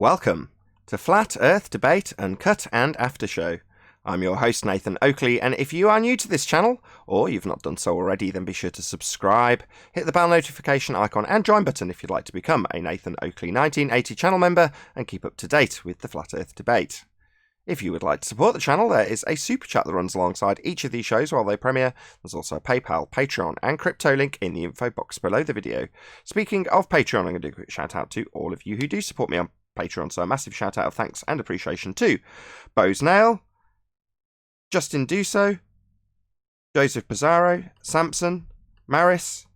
Welcome to Flat Earth Debate Uncut and After Show. I'm your host Nathan Oakley, and if you are new to this channel, or you've not done so already, then be sure to subscribe, hit the bell notification icon and join button if you'd like to become a Nathan Oakley 1980 channel member and keep up to date with the Flat Earth Debate. If you would like to support the channel, there is a super chat that runs alongside each of these shows while they premiere. There's also a PayPal, Patreon and crypto link in the info box below the video. Speaking of Patreon, I'm going to do a quick shout out to all of you who do support me on Patreon, so a massive shout out of thanks and appreciation to Bose Nail, Justin Duso, Joseph Pizarro, Samson, Maris,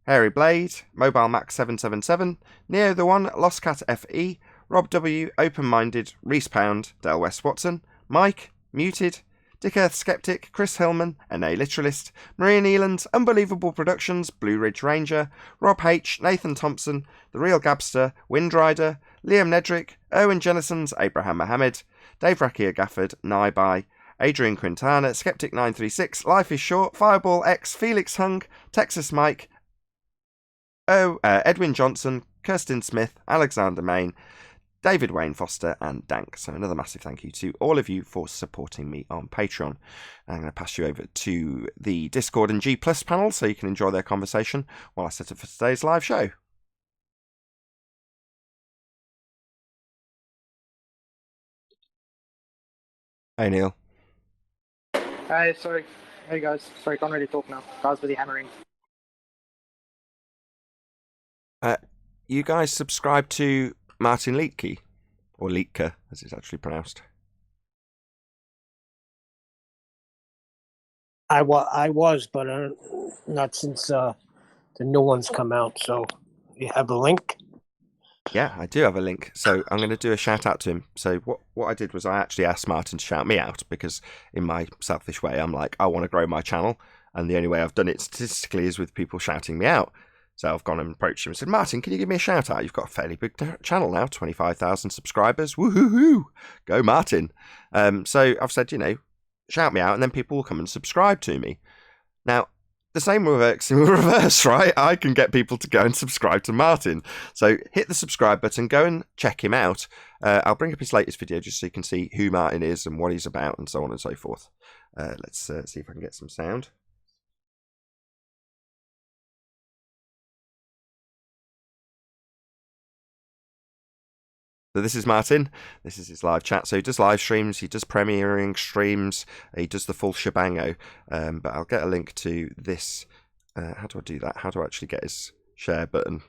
Hairy Blade, Mobile Max 777, Neo the One, Lost Cat FE, Rob W, Open Minded, Reese Pound, Del West Watson, Mike, Muted, Dick Earth Skeptic, Chris Hillman, NA Literalist, Maria Neeland, Unbelievable Productions, Blue Ridge Ranger, Rob H, Nathan Thompson, The Real Gabster, Windrider, Liam Nedrick, Owen Jennisons, Abraham Mohammed, Dave Rakia Gafford, Naibai, Adrian Quintana, Skeptic 936, Life is Short, Fireball X, Felix Hung, Texas Mike, Edwin Johnson, Kirsten Smith, Alexander Main, David Wayne Foster and Dank. So another massive thank you to all of you for supporting me on Patreon. I'm going to pass you over to the Discord and G Plus panel so you can enjoy their conversation while I set up for today's live show. Hey Neil. Hi, sorry. Hey guys, sorry, can't really talk now. Guys with the hammering. You guys subscribe to Martin Liedtke, or Liedtke, as it's actually pronounced. I was, but not since the new one's come out. So you have a link? Yeah, I do have a link. So I'm going to do a shout out to him. So what I did was I actually asked Martin to shout me out because in my selfish way, I'm like, I want to grow my channel. And the only way I've done it statistically is with people shouting me out. So I've gone and approached him and said, Martin, can you give me a shout out? You've got a fairly big channel now, 25,000 subscribers. Woohoo! Go Martin. So I've said, shout me out and then people will come and subscribe to me. Now, the same works in reverse, right? I can get people to go and subscribe to Martin. So hit the subscribe button, go and check him out. I'll bring up his latest video just so you can see who Martin is and what he's about and so on and so forth. Let's see if I can get some sound. So this is Martin. This is his live chat. So he does live streams, he does premiering streams, he does the full shebango. But I'll get a link to this. How do I do that? How do I actually get his share button?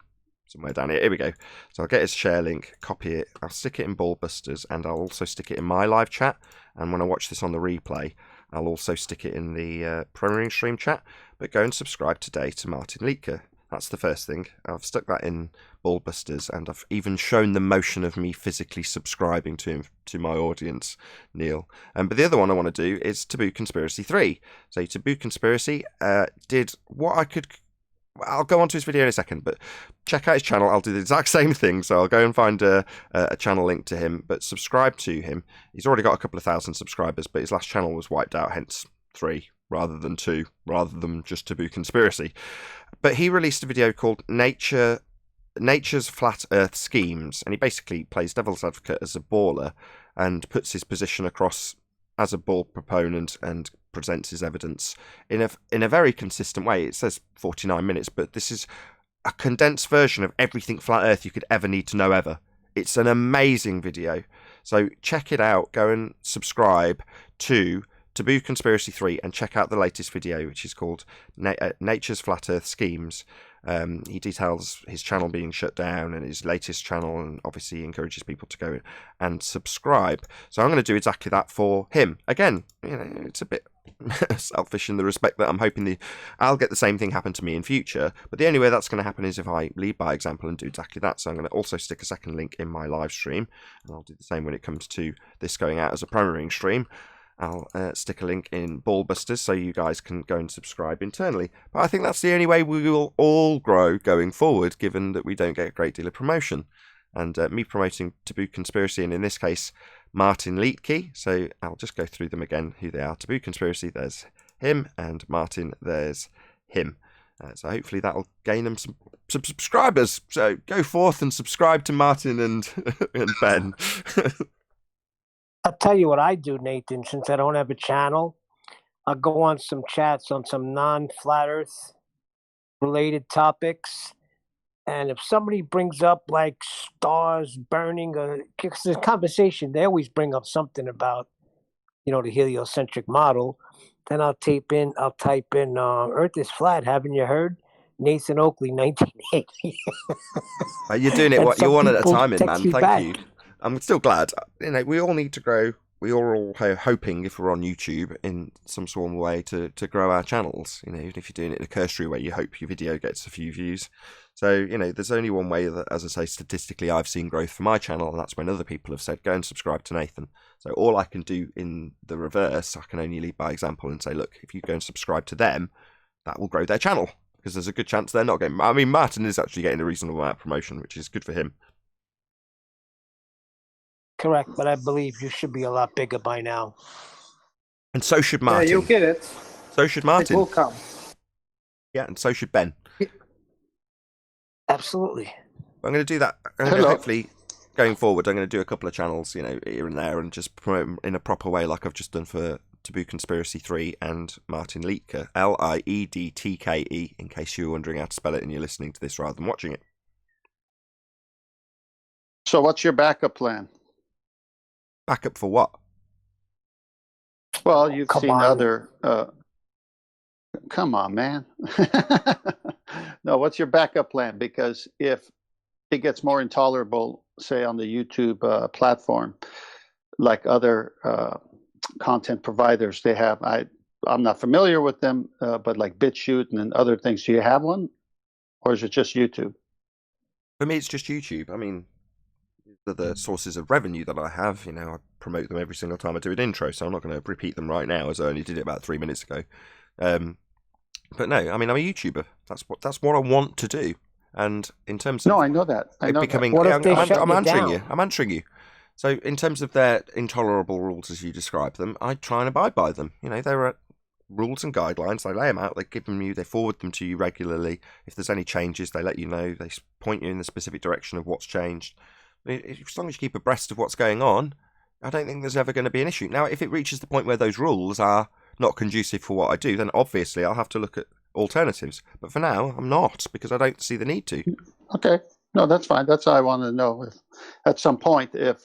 Somewhere down here. Here we go. So I'll get his share link, copy it, I'll stick it in Ballbusters, and I'll also stick it in my live chat. And when I watch this on the replay, I'll also stick it in the premiering stream chat. But go and subscribe today to Martin Liedtke. That's the first thing. I've stuck that in Ballbusters, and I've even shown the motion of me physically subscribing to him, to my audience, Neil. But the other one I want to do is Taboo Conspiracy 3. So Taboo Conspiracy did what I could... I'll go on to his video in a second, but check out his channel. I'll do the exact same thing. So I'll go and find a channel link to him, but subscribe to him. He's already got a couple of thousand subscribers, but his last channel was wiped out, hence 3 rather than 2, rather than just Taboo Conspiracy. But he released a video called Nature's Flat Earth Schemes, and he basically plays devil's advocate as a baller and puts his position across as a ball proponent and presents his evidence in a very consistent way. It says 49 minutes, but this is a condensed version of everything Flat Earth you could ever need to know ever. It's an amazing video. So check it out. Go and subscribe to Taboo Conspiracy 3 and check out the latest video, which is called Nature's Flat Earth Schemes. He details his channel being shut down and his latest channel, and obviously encourages people to go and subscribe. So I'm going to do exactly that for him. Again, it's a bit selfish in the respect that I'm hoping I'll get the same thing happen to me in future, but the only way that's going to happen is if I lead by example and do exactly that. So I'm going to also stick a second link in my live stream, and I'll do the same when it comes to this going out as a premiering stream. I'll stick a link in Ballbusters so you guys can go and subscribe internally. But I think that's the only way we will all grow going forward, given that we don't get a great deal of promotion. And me promoting Taboo Conspiracy, and in this case, Martin Liedtke. So I'll just go through them again, who they are. Taboo Conspiracy, there's him, and Martin, there's him. So hopefully that'll gain them some subscribers. So go forth and subscribe to Martin and and Ben. I'll tell you what I do, Nathan. Since I don't have a channel, I'll go on some chats on some non-flat Earth related topics. And if somebody brings up like stars burning, or because the conversation, they always bring up something about, the heliocentric model. Then I'll type in Earth is flat. Haven't you heard? Nathan Oakley, 1980. You're doing it And what some you're one at a people time, man. text me Thank back. you. I'm still glad. We all need to grow. We are all hoping, if we're on YouTube, in some sort of way to grow our channels. Even if you're doing it in a cursory way, you hope your video gets a few views. So, there's only one way that, as I say, statistically, I've seen growth for my channel, and that's when other people have said, go and subscribe to Nathan. So all I can do in the reverse, I can only lead by example and say, look, if you go and subscribe to them, that will grow their channel, because there's a good chance they're not getting... I mean, Martin is actually getting a reasonable amount of promotion, which is good for him. Correct, but I believe you should be a lot bigger by now. And so should Martin. Yeah, you'll get it. So should It Martin. will come. Yeah, and so should Ben. Absolutely. I'm going to do that. Hopefully, going forward, I'm going to do a couple of channels, here and there, and just promote them in a proper way, like I've just done for Taboo Conspiracy 3 and Martin Liedtke, Liedtke, in case you were wondering how to spell it and you're listening to this rather than watching it. So what's your backup plan? Backup for what? Well, you've Come seen on. other... come on, man. No, what's your backup plan? Because if it gets more intolerable, say on the YouTube platform, like other content providers, they have... I'm not familiar with them, but like BitChute and other things. Do you have one? Or is it just YouTube? For me, it's just YouTube. I mean... the sources of revenue that I have, I promote them every single time I do an intro, so I'm not going to repeat them right now, as I only did it about 3 minutes ago. But no, I mean, I'm a YouTuber. That's what I want to do. And in terms of... No, I know that. I know becoming... What if they shut I'm you answering down? you. I'm answering you. So in terms of their intolerable rules, as you describe them, I try and abide by them. There are rules and guidelines. They lay them out. They forward them to you regularly. If there's any changes, they let you know. They point you in the specific direction of what's changed. As long as you keep abreast of what's going on, I don't think there's ever going to be an issue. Now, if it reaches the point where those rules are not conducive for what I do, then obviously I'll have to look at alternatives. But for now, I'm not, because I don't see the need to. Okay. No, that's fine. That's all I want to know. If at some point, if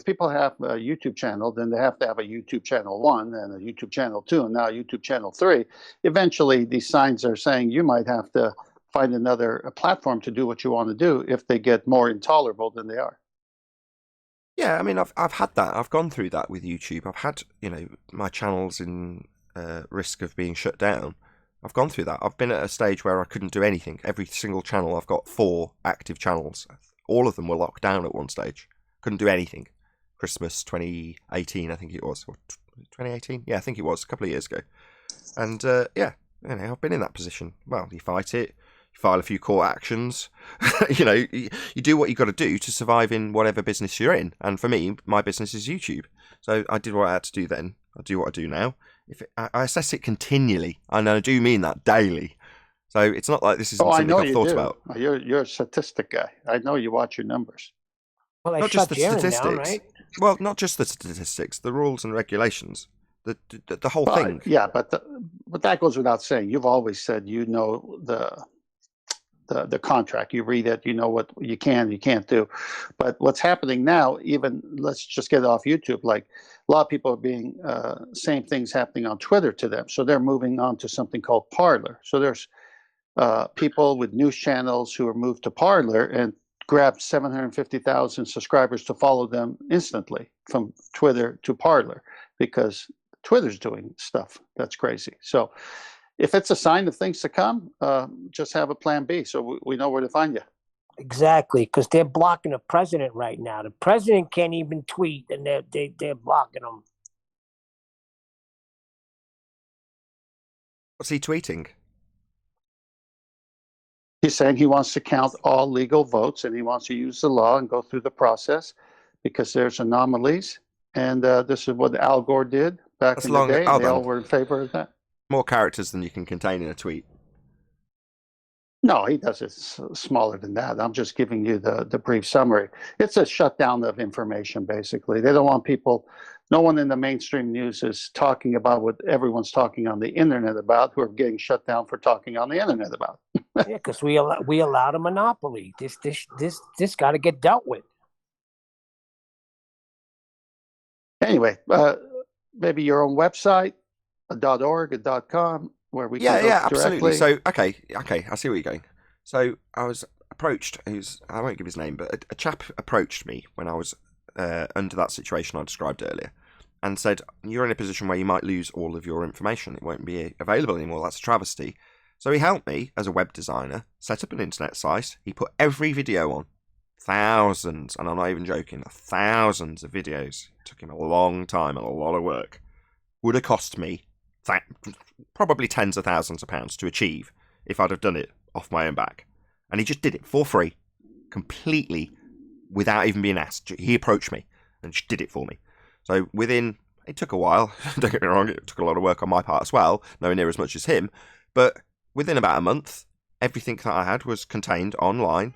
people have a YouTube channel, then they have to have a YouTube channel 1 and a YouTube channel 2 and now a YouTube channel 3. Eventually, these signs are saying you might have to find another platform to do what you want to do if they get more intolerable than they are. Yeah, I mean, I've had that. I've gone through that with YouTube. I've had, my channels in risk of being shut down. I've gone through that. I've been at a stage where I couldn't do anything. Every single channel, I've got 4 active channels. All of them were locked down at one stage. Couldn't do anything. Christmas 2018, I think it was. Or 2018? Yeah, I think it was, a couple of years ago. And, I've been in that position. Well, you fight it. You file a few court actions. You do what you've got to do to survive in whatever business you're in. And for me, my business is YouTube. So I did what I had to do then. I do what I do now. I assess it continually, and I do mean that daily. So it's not like this isn't something I've thought about. You're a statistic guy. I know you watch your numbers. Well, they Not just shut the Jaren statistics. down, right? Well, not just the statistics, the rules and regulations, the whole thing. Yeah, but that goes without saying. You've always said the contract. You read it, you know what you can't do. But what's happening now, even let's just get it off YouTube, like a lot of people are being same things happening on Twitter to them. So they're moving on to something called Parler. So there's people with news channels who are moved to Parler and grabbed 750,000 subscribers to follow them instantly from Twitter to Parler because Twitter's doing stuff that's crazy. So if it's a sign of things to come, just have a plan B so we know where to find you. Exactly, because they're blocking the president right now. The president can't even tweet, and they're blocking him. What's he tweeting? He's saying he wants to count all legal votes, and he wants to use the law and go through the process because there's anomalies. And this is what Al Gore did back in the day, and they all were in favor of that. More characters than you can contain in a tweet. No, he does it smaller than that. I'm just giving you the brief summary. It's a shutdown of information, basically. They don't want people, no one in the mainstream news is talking about what everyone's talking on the internet about, who are getting shut down for talking on the internet about. Yeah, because we allowed a monopoly. This got to get dealt with. Anyway, maybe your own website, .org, .com, where we can go absolutely. directly. So, okay, I see where you're going. So, I was approached, I won't give his name, but a chap approached me when I was under that situation I described earlier and said, you're in a position where you might lose all of your information. It won't be available anymore. That's a travesty. So he helped me, as a web designer, set up an internet site. He put every video on. Thousands, and I'm not even joking, thousands of videos. It took him a long time and a lot of work. Would have cost me probably tens of thousands of pounds to achieve if I'd have done it off my own back. And he just did it for free, completely, without even being asked. He approached me and just did it for me. So it took a while, don't get me wrong, it took a lot of work on my part as well, nowhere near as much as him, but within about a month, everything that I had was contained online,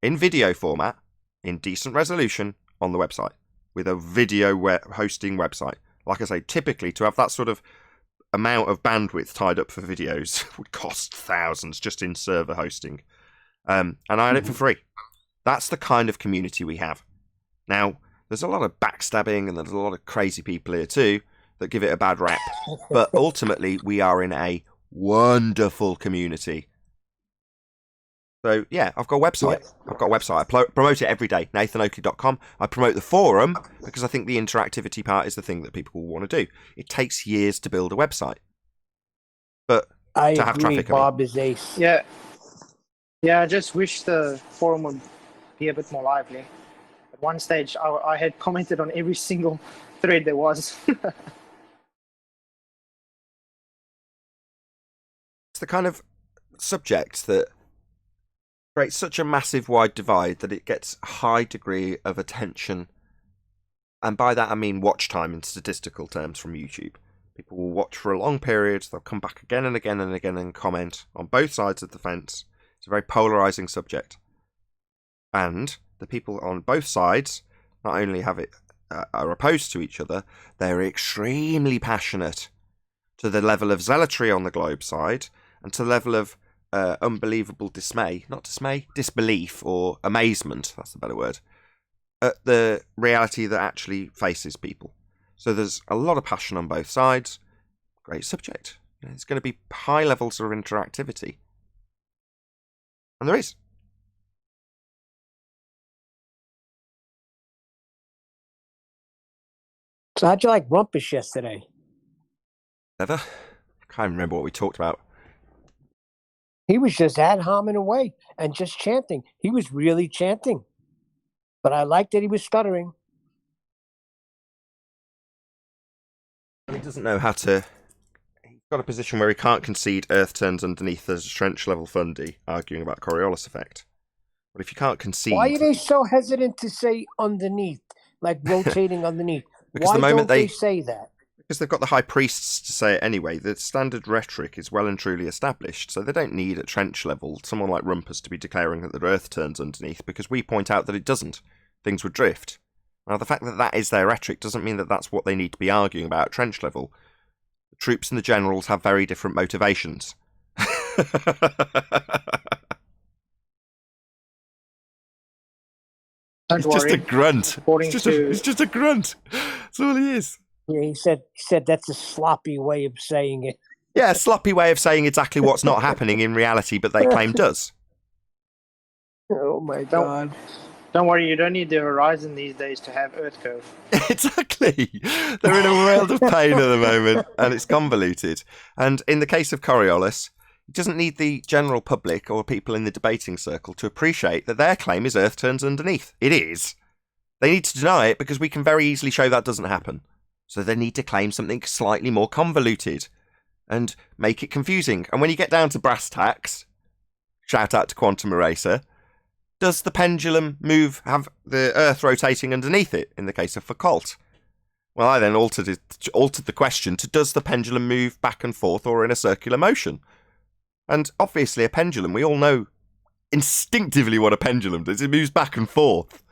in video format, in decent resolution, on the website, with a video hosting website. Like I say, typically to have that sort of amount of bandwidth tied up for videos would cost thousands just in server hosting. And I had it for free. That's the kind of community we have. Now, there's a lot of backstabbing and there's a lot of crazy people here too that give it a bad rap. But ultimately, we are in a wonderful community. So, yeah, I've got a website. I promote it every day, nathanoakley.com. I promote the forum because I think the interactivity part is the thing that people will want to do. It takes years to build a website. But I to agree, have traffic, Bob is ace. Yeah, I just wish the forum would be a bit more lively. At one stage, I had commented on every single thread there was. It's the kind of subject that creates such a massive wide divide that it gets a high degree of attention. And by that I mean watch time in statistical terms from YouTube. People will watch for a long period, they'll come back again and again and again and comment on both sides of the fence. It's a very polarising subject. And the people on both sides not only are opposed to each other, they're extremely passionate to the level of zealotry on the Globe side and to the level of unbelievable disbelief or amazement, that's the better word, at the reality that actually faces people. So there's a lot of passion on both sides. Great subject. There's going to be high levels of interactivity. And there is. So how'd you like Rumpus yesterday? Never. I can't remember what we talked about. He was just ad homing away and just chanting. He was really chanting. But I liked that he was stuttering. He doesn't know how to... He's got a position where he can't concede Earth turns underneath as a trench level fundy, arguing about Coriolis effect. But if you can't concede... Why are they so hesitant to say underneath, like rotating underneath? Because Why the moment don't they say that? Because they've got the high priests to say it anyway. The standard rhetoric is well and truly established, so they don't need at trench level someone like Rumpus to be declaring that the Earth turns underneath, because we point out that it doesn't. Things would drift. Now, the fact that that is their rhetoric doesn't mean that that's what they need to be arguing about at trench level. The troops and the generals have very different motivations. He's just a grunt. He's just a grunt. That's all he is. Yeah, he said that's a sloppy way of saying it. Yeah, a sloppy way of saying exactly what's not happening in reality, but they claim does. Oh my God. Don't worry, you don't need the horizon these days to have Earth curve. Exactly. They're in a world of pain at the moment, and it's convoluted. And in the case of Coriolis, he doesn't need the general public or people in the debating circle to appreciate that their claim is Earth turns underneath. It is. They need to deny it because we can very easily show that doesn't happen. So they need to claim something slightly more convoluted and make it confusing. And when you get down to brass tacks, shout out to Quantum Eraser, does the pendulum have the Earth rotating underneath it in the case of Foucault? Well, I then altered the question to does the pendulum move back and forth or in a circular motion? And obviously a pendulum, we all know instinctively what a pendulum does. It moves back and forth.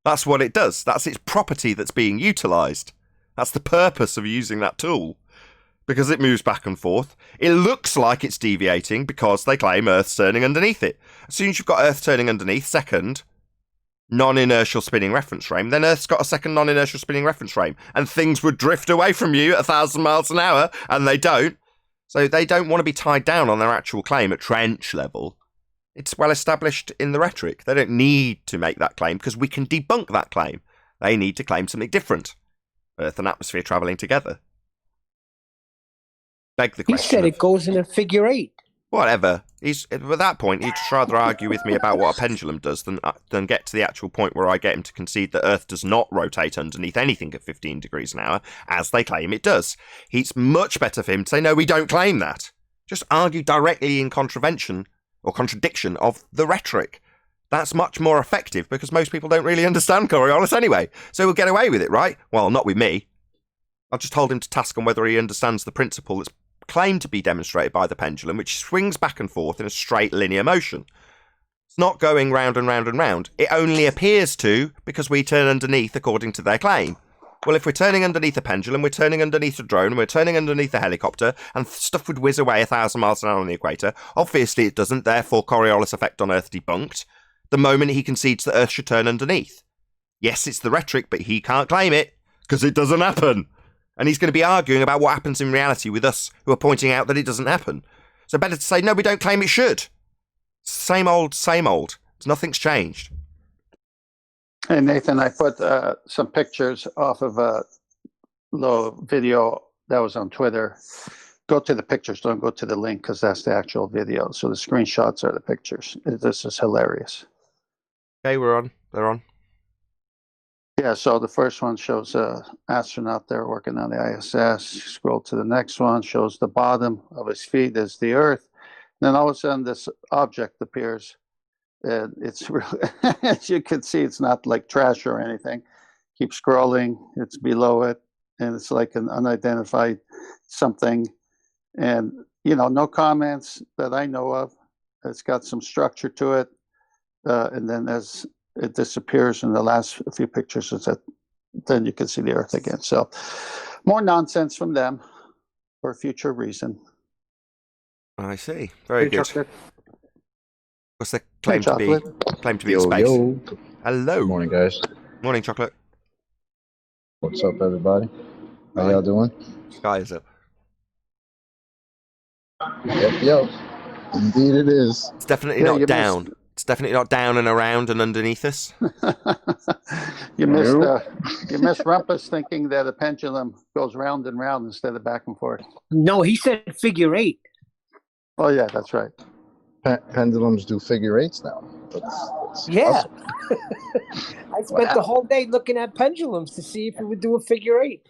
That's what it does. That's its property that's being utilised. That's the purpose of using that tool. Because it moves back and forth. It looks like it's deviating because they claim Earth's turning underneath it. As soon as you've got Earth turning underneath, second non-inertial spinning reference frame, then Earth's got a second non-inertial spinning reference frame. And things would drift away from you at 1,000 miles an hour, and they don't. So they don't want to be tied down on their actual claim at trench level. It's well established in the rhetoric. They don't need to make that claim because we can debunk that claim. They need to claim something different. Earth and atmosphere travelling together. Beg the question. He said it goes in a figure eight. Whatever. At that point, he'd just rather argue with me about what a pendulum does than get to the actual point where I get him to concede that Earth does not rotate underneath anything at 15 degrees an hour, as they claim it does. It's much better for him to say, no, we don't claim that. Just argue directly in contradiction of the rhetoric. That's much more effective because most people don't really understand Coriolis anyway. So we'll get away with it, right? Well, not with me. I'll just hold him to task on whether he understands the principle that's claimed to be demonstrated by the pendulum, which swings back and forth in a straight linear motion. It's not going round and round and round. It only appears to because we turn underneath according to their claim. Well, if we're turning underneath a pendulum, we're turning underneath a drone, we're turning underneath a helicopter, and stuff would whiz away 1,000 miles an hour on the equator. Obviously it doesn't, therefore Coriolis effect on Earth debunked. The moment he concedes that Earth should turn underneath. Yes, it's the rhetoric, but he can't claim it, because it doesn't happen. And he's going to be arguing about what happens in reality with us, who are pointing out that it doesn't happen. So better to say, no, we don't claim it should. Same old, same old. Nothing's changed. Hey, Nathan, I put some pictures off of a little video that was on Twitter. Go to the pictures, don't go to the link, because that's the actual video. So the screenshots are the pictures. This is hilarious. Okay, we're on. They're on. Yeah, so the first one shows an astronaut there working on the ISS. Scroll to the next one, shows the bottom of his feet is the Earth. Then all of a sudden this object appears. And it's really, as you can see, it's not like trash or anything. Keep scrolling, it's below it, and it's like an unidentified something. And, you know, no comments that I know of. It's got some structure to it. And then as it disappears in the last few pictures, then you can see the Earth again. So more nonsense from them for a future reason. I see. Very good. Chocolate. What's the claim to be? Claim to be in space. Yo. Hello. Good morning, guys. Morning, Chocolate. What's up, everybody? How y'all doing? Sky is up. Yep. Indeed it is. It's definitely not down. It's definitely not down and around and underneath us. You missed Rumpus thinking that a pendulum goes round and round instead of back and forth. No, he said figure eight. Oh yeah, that's right. Pendulums do figure eights now. That's Yeah. awesome. I spent the whole day looking at pendulums to see if it would do a figure eight.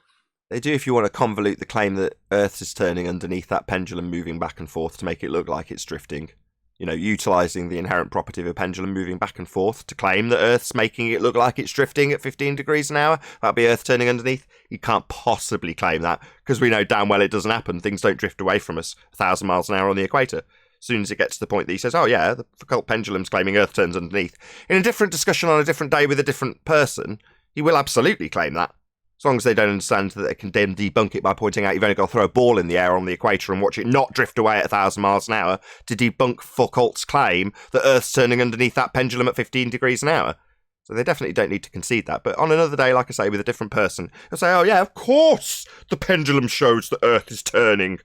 They do if you want to convolute the claim that Earth is turning underneath that pendulum moving back and forth to make it look like it's drifting. You know, utilising the inherent property of a pendulum moving back and forth to claim that Earth's making it look like it's drifting at 15 degrees an hour. That'd be Earth turning underneath. You can't possibly claim that because we know damn well it doesn't happen. Things don't drift away from us 1,000 miles an hour on the equator. As soon as it gets to the point that he says, oh yeah, the occult pendulum's claiming Earth turns underneath. In a different discussion on a different day with a different person, he will absolutely claim that. As long as they don't understand that they can then debunk it by pointing out you've only got to throw a ball in the air on the equator and watch it not drift away at 1,000 miles an hour to debunk Foucault's claim that Earth's turning underneath that pendulum at 15 degrees an hour. So they definitely don't need to concede that. But on another day, like I say, with a different person, they'll say, oh yeah, of course the pendulum shows that Earth is turning.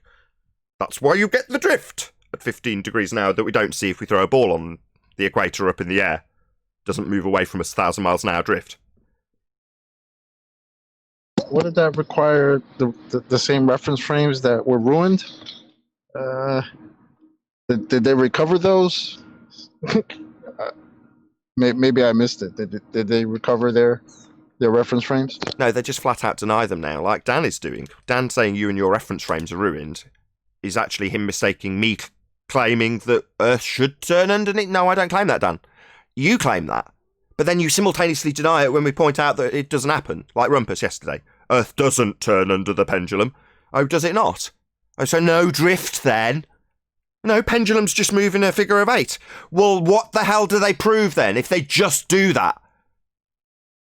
That's why you get the drift at 15 degrees an hour that we don't see if we throw a ball on the equator up in the air. Doesn't move away from us 1,000 miles an hour drift. What did that require? The same reference frames that were ruined? Did they recover those? Maybe I missed it. Did they recover their reference frames? No, they just flat out deny them now, like Dan is doing. Dan saying you and your reference frames are ruined is actually him mistaking me claiming that Earth should turn underneath. No, I don't claim that, Dan. You claim that. But then you simultaneously deny it when we point out that it doesn't happen, like Rumpus yesterday. Earth doesn't turn under the pendulum. Oh, does it not? Oh, so no drift then? No, pendulums just move in a figure of 8. Well, what the hell do they prove then if they just do that?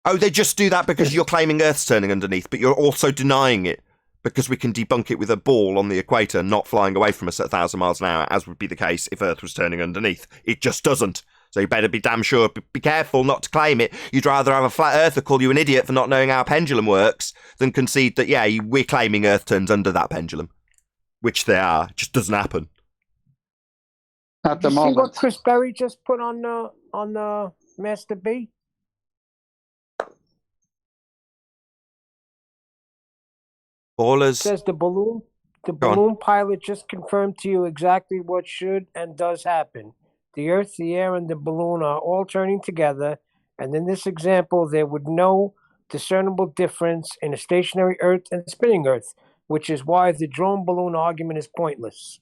Oh, they just do that because you're claiming Earth's turning underneath, but you're also denying it because we can debunk it with a ball on the equator not flying away from us at 1,000 miles an hour, as would be the case if Earth was turning underneath. It just doesn't. So you better be damn sure, be careful not to claim it. You'd rather have a flat earther call you an idiot for not knowing how a pendulum works than concede that, yeah, we're claiming Earth turns under that pendulum, which they are. It just doesn't happen. At the See moment. what Chris Berry just put on the Master B? Ballers. Says the balloon pilot just confirmed to you exactly what should and does happen. The Earth, the air, and the balloon are all turning together, and in this example, there would no discernible difference in a stationary Earth and a spinning Earth, which is why the drone balloon argument is pointless.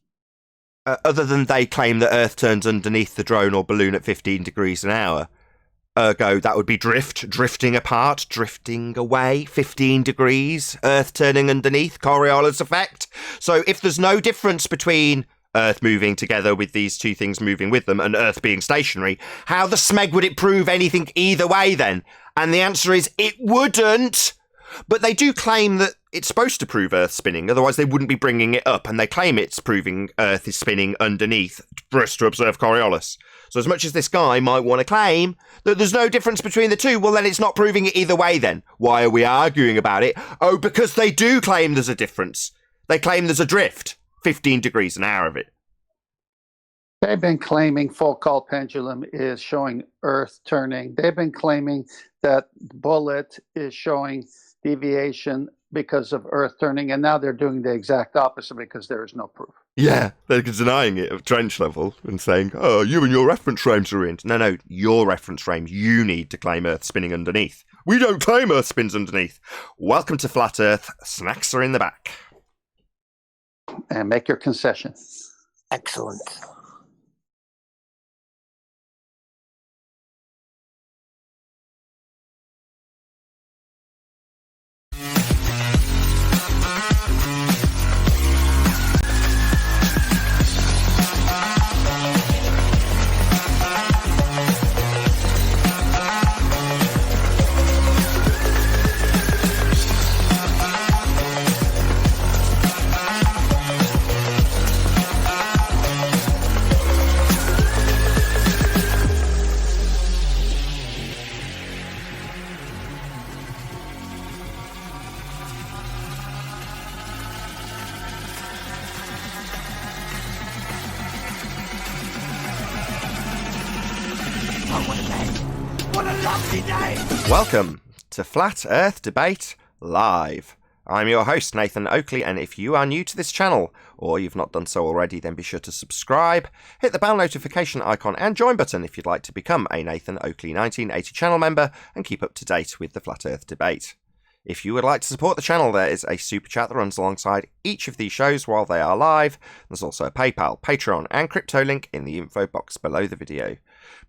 Other than they claim that Earth turns underneath the drone or balloon at 15 degrees an hour. Ergo, that would be drifting apart, drifting away, 15 degrees, Earth turning underneath, Coriolis effect. So if there's no difference between Earth moving together with these two things moving with them and Earth being stationary, how the smeg would it prove anything either way then? And the answer is it wouldn't. But they do claim that it's supposed to prove Earth spinning, otherwise they wouldn't be bringing it up, and they claim it's proving Earth is spinning underneath for us to observe Coriolis. So as much as this guy might want to claim that there's no difference between the two, well then it's not proving it either way then. Why are we arguing about it? Oh, because they do claim there's a difference. They claim there's a drift, 15 degrees an hour of it. They've been claiming Foucault pendulum is showing Earth turning. They've been claiming that bullet is showing deviation because of Earth turning, and now they're doing the exact opposite because there is no proof. Yeah, they're denying it at trench level and saying, oh, you and your reference frames are in. No, your reference frames, you need to claim Earth spinning underneath. We don't claim Earth spins underneath. Welcome to Flat Earth. Snacks are in the back. And make your concession. Excellent. Welcome to Flat Earth Debate Live. I'm your host, Nathan Oakley, and if you are new to this channel, or you've not done so already, then be sure to subscribe, hit the bell notification icon and join button if you'd like to become a Nathan Oakley 1980 channel member and keep up to date with the Flat Earth Debate. If you would like to support the channel, there is a super chat that runs alongside each of these shows while they are live. There's also a PayPal, Patreon, and crypto link in the info box below the video.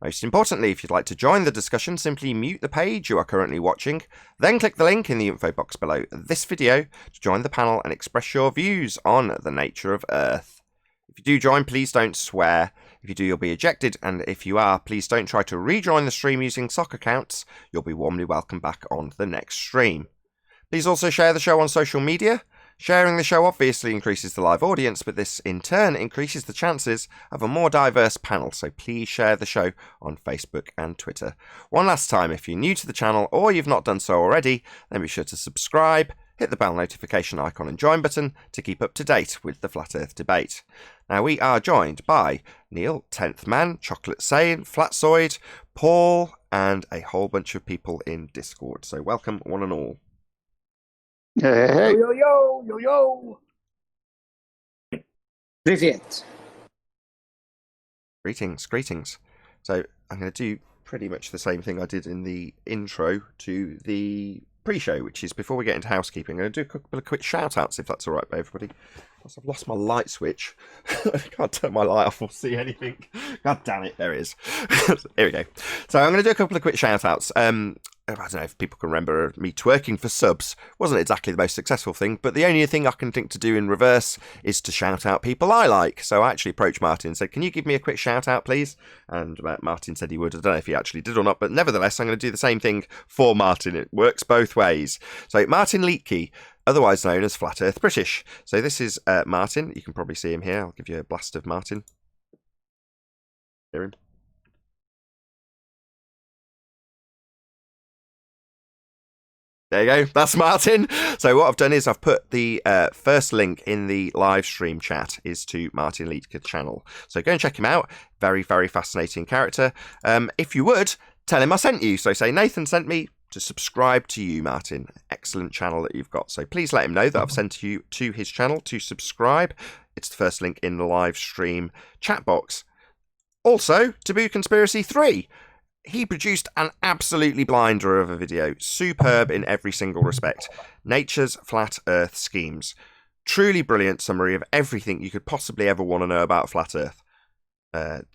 Most importantly, if you'd like to join the discussion, simply mute the page you are currently watching, then click the link in the info box below this video to join the panel and express your views on the nature of Earth. If you do join, please don't swear. If you do, you'll be ejected, and if you are, please don't try to rejoin the stream using sock accounts. You'll be warmly welcomed back on the next stream. Please also share the show on social media. Sharing the show obviously increases the live audience, but this in turn increases the chances of a more diverse panel, so please share the show on Facebook and Twitter. One last time, if you're new to the channel or you've not done so already, then be sure to subscribe, hit the bell notification icon and join button to keep up to date with the Flat Earth Debate. Now we are joined by Neil, 10th Man, Chocolate Saiyan, Flatzoid, Paul, and a whole bunch of people in Discord, so welcome one and all. Hey. Yo. Привет. Greetings. So I'm going to do pretty much the same thing I did in the intro to the pre-show, which is before we get into housekeeping, I'm going to do a couple of quick shout-outs, if that's all right by everybody. I've lost my light switch. I can't turn my light off or see anything. God damn it, there it is. Here we go. So I'm going to do a couple of quick shout-outs. I don't know if people can remember me twerking for subs. Wasn't exactly the most successful thing, but the only thing I can think to do in reverse is to shout out people I like. So I actually approached Martin and said, can you give me a quick shout out, please? And Martin said he would. I don't know if he actually did or not, but nevertheless, I'm going to do the same thing for Martin. It works both ways. So Martin Leakey, otherwise known as Flat Earth British. So this is Martin. You can probably see him here. I'll give you a blast of Martin. Hear him? There you go. That's Martin. So what I've done is I've put the first link in the live stream chat is to Martin Leakey's channel. So go and check him out. Very, very fascinating character. If you would, tell him I sent you. So say Nathan sent me to subscribe to you, Martin. Excellent channel that you've got. So please let him know that I've sent you to his channel to subscribe. It's the first link in the live stream chat box. Also, Taboo Conspiracy 3. He produced an absolutely blinder of a video, superb in every single respect. Nature's Flat Earth Schemes. Truly brilliant summary of everything you could possibly ever want to know about Flat Earth.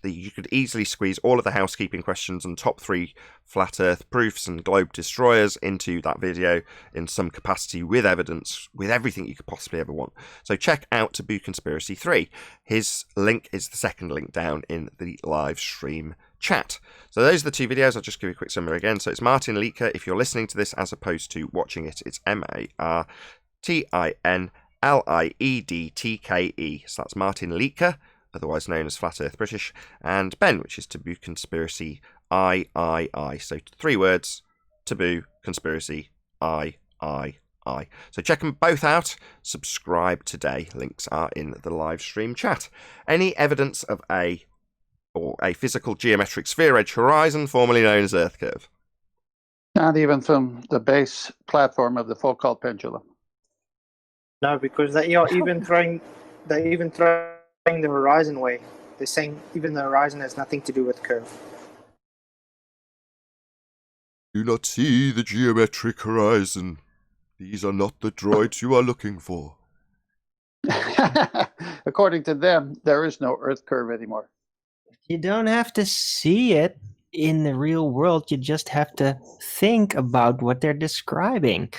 You could easily squeeze all of the housekeeping questions and top 3 Flat Earth proofs and globe destroyers into that video in some capacity with evidence, with everything you could possibly ever want. So check out Taboo Conspiracy 3. His link is the second link down in the live stream chat. So those are the 2 videos. I'll just give you a quick summary again. So it's Martin Leakey. If you're listening to this as opposed to watching it, it's MartinLiedtke. So that's Martin Leakey, otherwise known as Flat Earth British, and Ben, which is Taboo Conspiracy I. So 3 words: Taboo Conspiracy I. So check them both out. Subscribe today. Links are in the live stream chat. Any evidence of a physical geometric sphere edge horizon, formerly known as Earth curve? Not even from the base platform of the Foucault pendulum. No, because they are even throwing the horizon way. They're saying even the horizon has nothing to do with curve. Do not see the geometric horizon. These are not the droids you are looking for. According to them, there is no Earth curve anymore. You don't have to see it in the real world. You just have to think about what they're describing.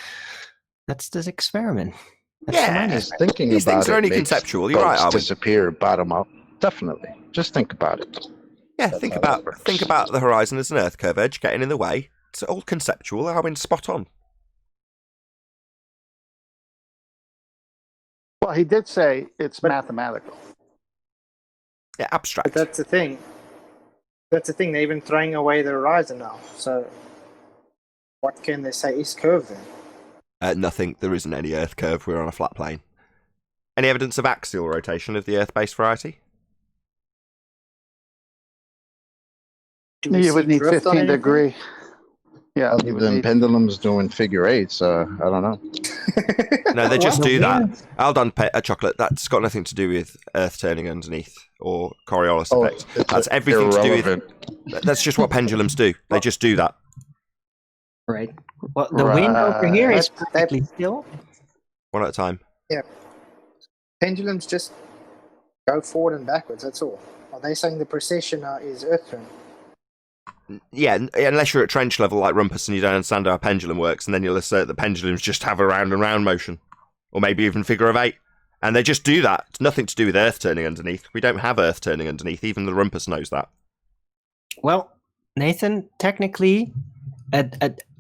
That's this experiment. That's the mind Just experiment. thinking These about things it are only makes conceptual. You're right, boats Arwin. disappear bottom up. Definitely. Just think about it. Yeah, That's think how about that works. the horizon as an Earth curve edge getting in the way. It's all conceptual. Arwin's spot on. Well, he did say it's mathematical. Yeah, abstract. But that's the thing. They're even throwing away the horizon now. So what can they say is curve then? Nothing. There isn't any Earth curve. We're on a flat plane. Any evidence of axial rotation of the Earth-based variety? Do we You would see need drift on 15 anything? degree. Yeah, you Other would than need. pendulums doing figure 8s, I don't know. No, they just Well, do yeah. that. Hold on, chocolate. That's got nothing to do with Earth turning underneath or Coriolis Oh, effect. it's That's everything to do irrelevant. with. That's just what pendulums do. They just do that. Right. Well, the wind over here is That- perfectly still. One at a time. Pendulums just go forward and backwards, that's all. Are they saying the precession is Earth turn? Yeah, unless you're at trench level like Rumpus and you don't understand how a pendulum works, and then you'll assert that pendulums just have a round and round motion. Or maybe even figure of 8. And they just do that. It's nothing to do with Earth turning underneath. We don't have Earth turning underneath. Even the Rumpus knows that. Well, Nathan, technically, a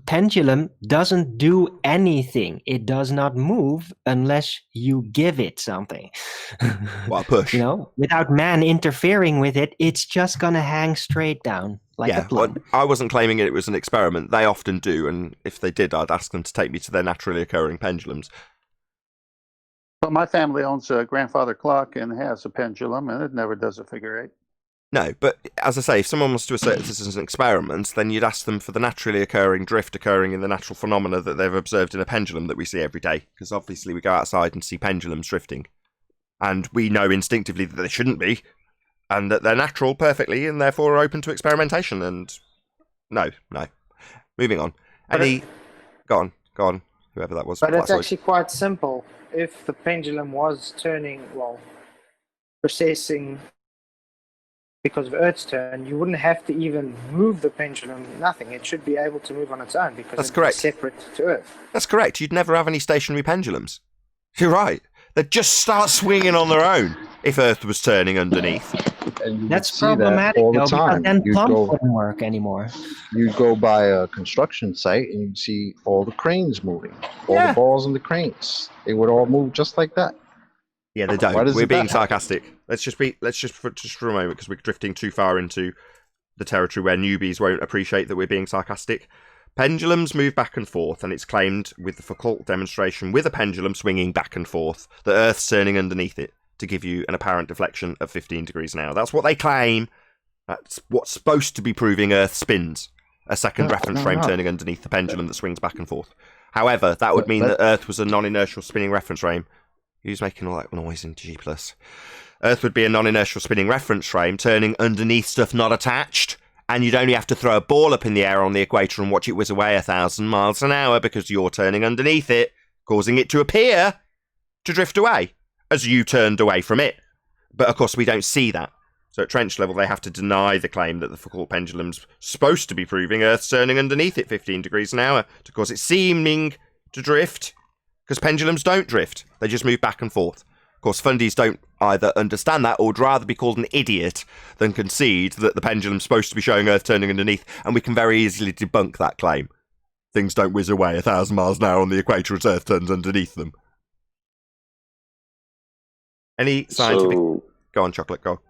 pendulum doesn't do anything. It does not move unless you give it something. What a push. You know, without man interfering with it, it's just gonna hang straight down like a plumb. well, I wasn't claiming it was an experiment. They often do, and if they did, I'd ask them to take me to their naturally occurring pendulums. But my family owns a grandfather clock and has a pendulum, and it never does a figure 8. No, but as I say, if someone wants to assert this as an experiment, then you'd ask them for the naturally occurring drift occurring in the natural phenomena that they've observed in a pendulum that we see every day. Because obviously we go outside and see pendulums drifting. And we know instinctively that they shouldn't be, and that they're natural perfectly, and therefore are open to experimentation. And no. Moving on. Go on, whoever that was. But it's Black actually quite simple. If the pendulum was turning, well, precessing because of Earth's turn, you wouldn't have to even move the pendulum, nothing. It should be able to move on its own because That's it's correct. separate to Earth. That's correct. You'd never have any stationary pendulums. You're right. They'd just start swinging on their own if Earth was turning underneath. And you That's would see that problematic all the though, because time. then You'd pump go, wouldn't work anymore. you'd go by a construction site and you'd see all the cranes moving, all Yeah. the balls and the cranes. They would all move just like that. Yeah, they Why don't. doesn't We're being that happen? sarcastic. Let's just for a moment, because we're drifting too far into the territory where newbies won't appreciate that we're being sarcastic. Pendulums move back and forth, and it's claimed with the Foucault demonstration with a pendulum swinging back and forth that Earth's turning underneath it to give you an apparent deflection of 15 degrees an hour. That's what they claim. That's what's supposed to be proving Earth spins. A second reference frame turning underneath the pendulum that swings back and forth. However, that would mean that Earth was a non-inertial spinning reference frame. Who's making all that noise in G+? Earth would be a non-inertial spinning reference frame, turning underneath stuff not attached, and you'd only have to throw a ball up in the air on the equator and watch it whiz away 1,000 miles an hour because you're turning underneath it, causing it to appear to drift away as you turned away from it. But of course, we don't see that. So at trench level, they have to deny the claim that the Foucault pendulum's supposed to be proving Earth's turning underneath it 15 degrees an hour to cause it seeming to drift. Because pendulums don't drift. They just move back and forth. Of course, fundies don't either understand that or would rather be called an idiot than concede that the pendulum's supposed to be showing Earth turning underneath, and we can very easily debunk that claim. Things don't whiz away 1,000 miles an hour on the equator as Earth turns underneath them. Any scientific... So, Go on, Chocolate, go.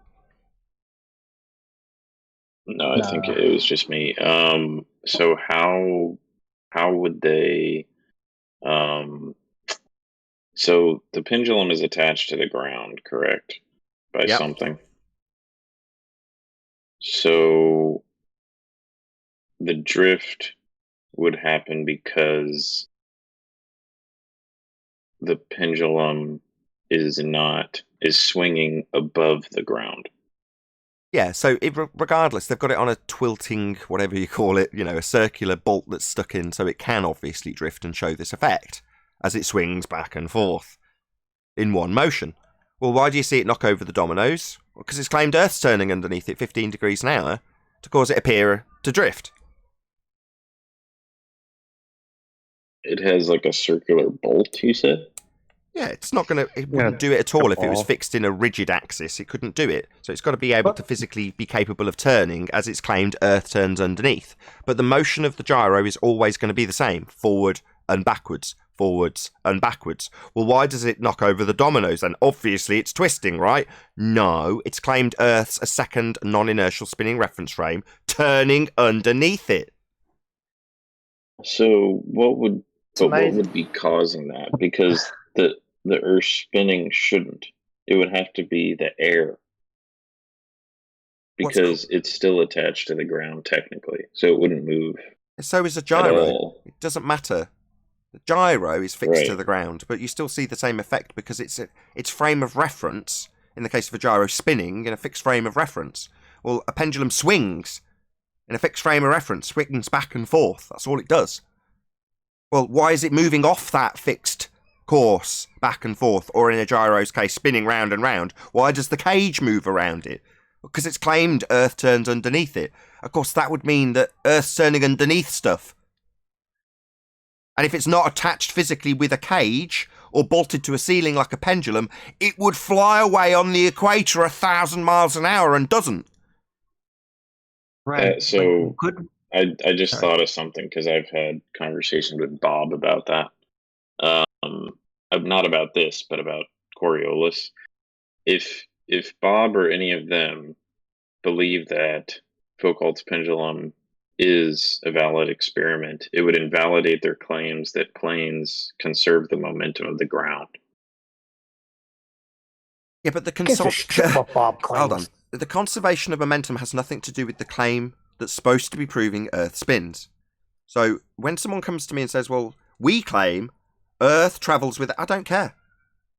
no, I think it was just me. So how would they... So the pendulum is attached to the ground, correct? By Yep. something. So the drift would happen because the pendulum is swinging above the ground. Yeah, so regardless, they've got it on a twilting, whatever you call it, a circular bolt that's stuck in, so it can obviously drift and show this effect as it swings back and forth in one motion. Well, why do you see it knock over the dominoes? Because it's claimed Earth's turning underneath it 15 degrees an hour to cause it appear to drift. It has like a circular bolt, you said? Yeah, it wouldn't do it at all if it was fixed in a rigid axis. It couldn't do it. So it's got to be able to physically be capable of turning as it's claimed Earth turns underneath. But the motion of the gyro is always going to be the same, forward and backwards, forwards and backwards. Well, why does it knock over the dominoes then? Obviously, it's twisting, right? No, it's claimed Earth's a second non-inertial spinning reference frame turning underneath it. So what would be causing that? Because the Earth spinning shouldn't. It would have to be the air. Because it's still attached to the ground technically. So it wouldn't move. So is a at gyro. all. It doesn't matter. The gyro is fixed to the ground, but you still see the same effect because it's frame of reference, in the case of a gyro spinning, in a fixed frame of reference. Well, a pendulum swings in a fixed frame of reference, swings back and forth. That's all it does. Well, why is it moving off that fixed course back and forth, or in a gyro's case, spinning round and round? Why does the cage move around it? Because it's claimed Earth turns underneath it. Of course, that would mean that Earth's turning underneath stuff. And if it's not attached physically with a cage or bolted to a ceiling like a pendulum, it would fly away on the equator 1,000 miles an hour and doesn't. Right. So Could I just thought of something because I've had conversations with Bob about that. Not about this, but about Coriolis. If Bob or any of them believe that Foucault's pendulum is a valid experiment, it would invalidate their claims that planes conserve the momentum of the ground. Yeah, but hold on. The conservation of momentum has nothing to do with the claim that's supposed to be proving Earth spins. So when someone comes to me and says, well, we claim Earth travels with... I don't care.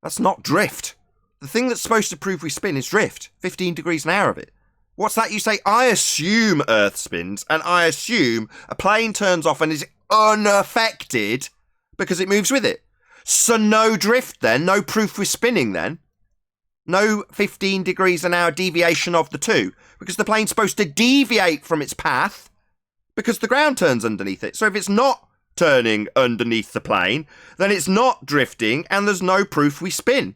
That's not drift. The thing that's supposed to prove we spin is drift. 15 degrees an hour of it. What's that? You say, I assume Earth spins, and I assume a plane turns off and is unaffected because it moves with it. So no drift then, no proof we're spinning then. No 15 degrees an hour deviation of the two, because the plane's supposed to deviate from its path because the ground turns underneath it. So if it's not turning underneath the plane, then it's not drifting, and there's no proof we spin.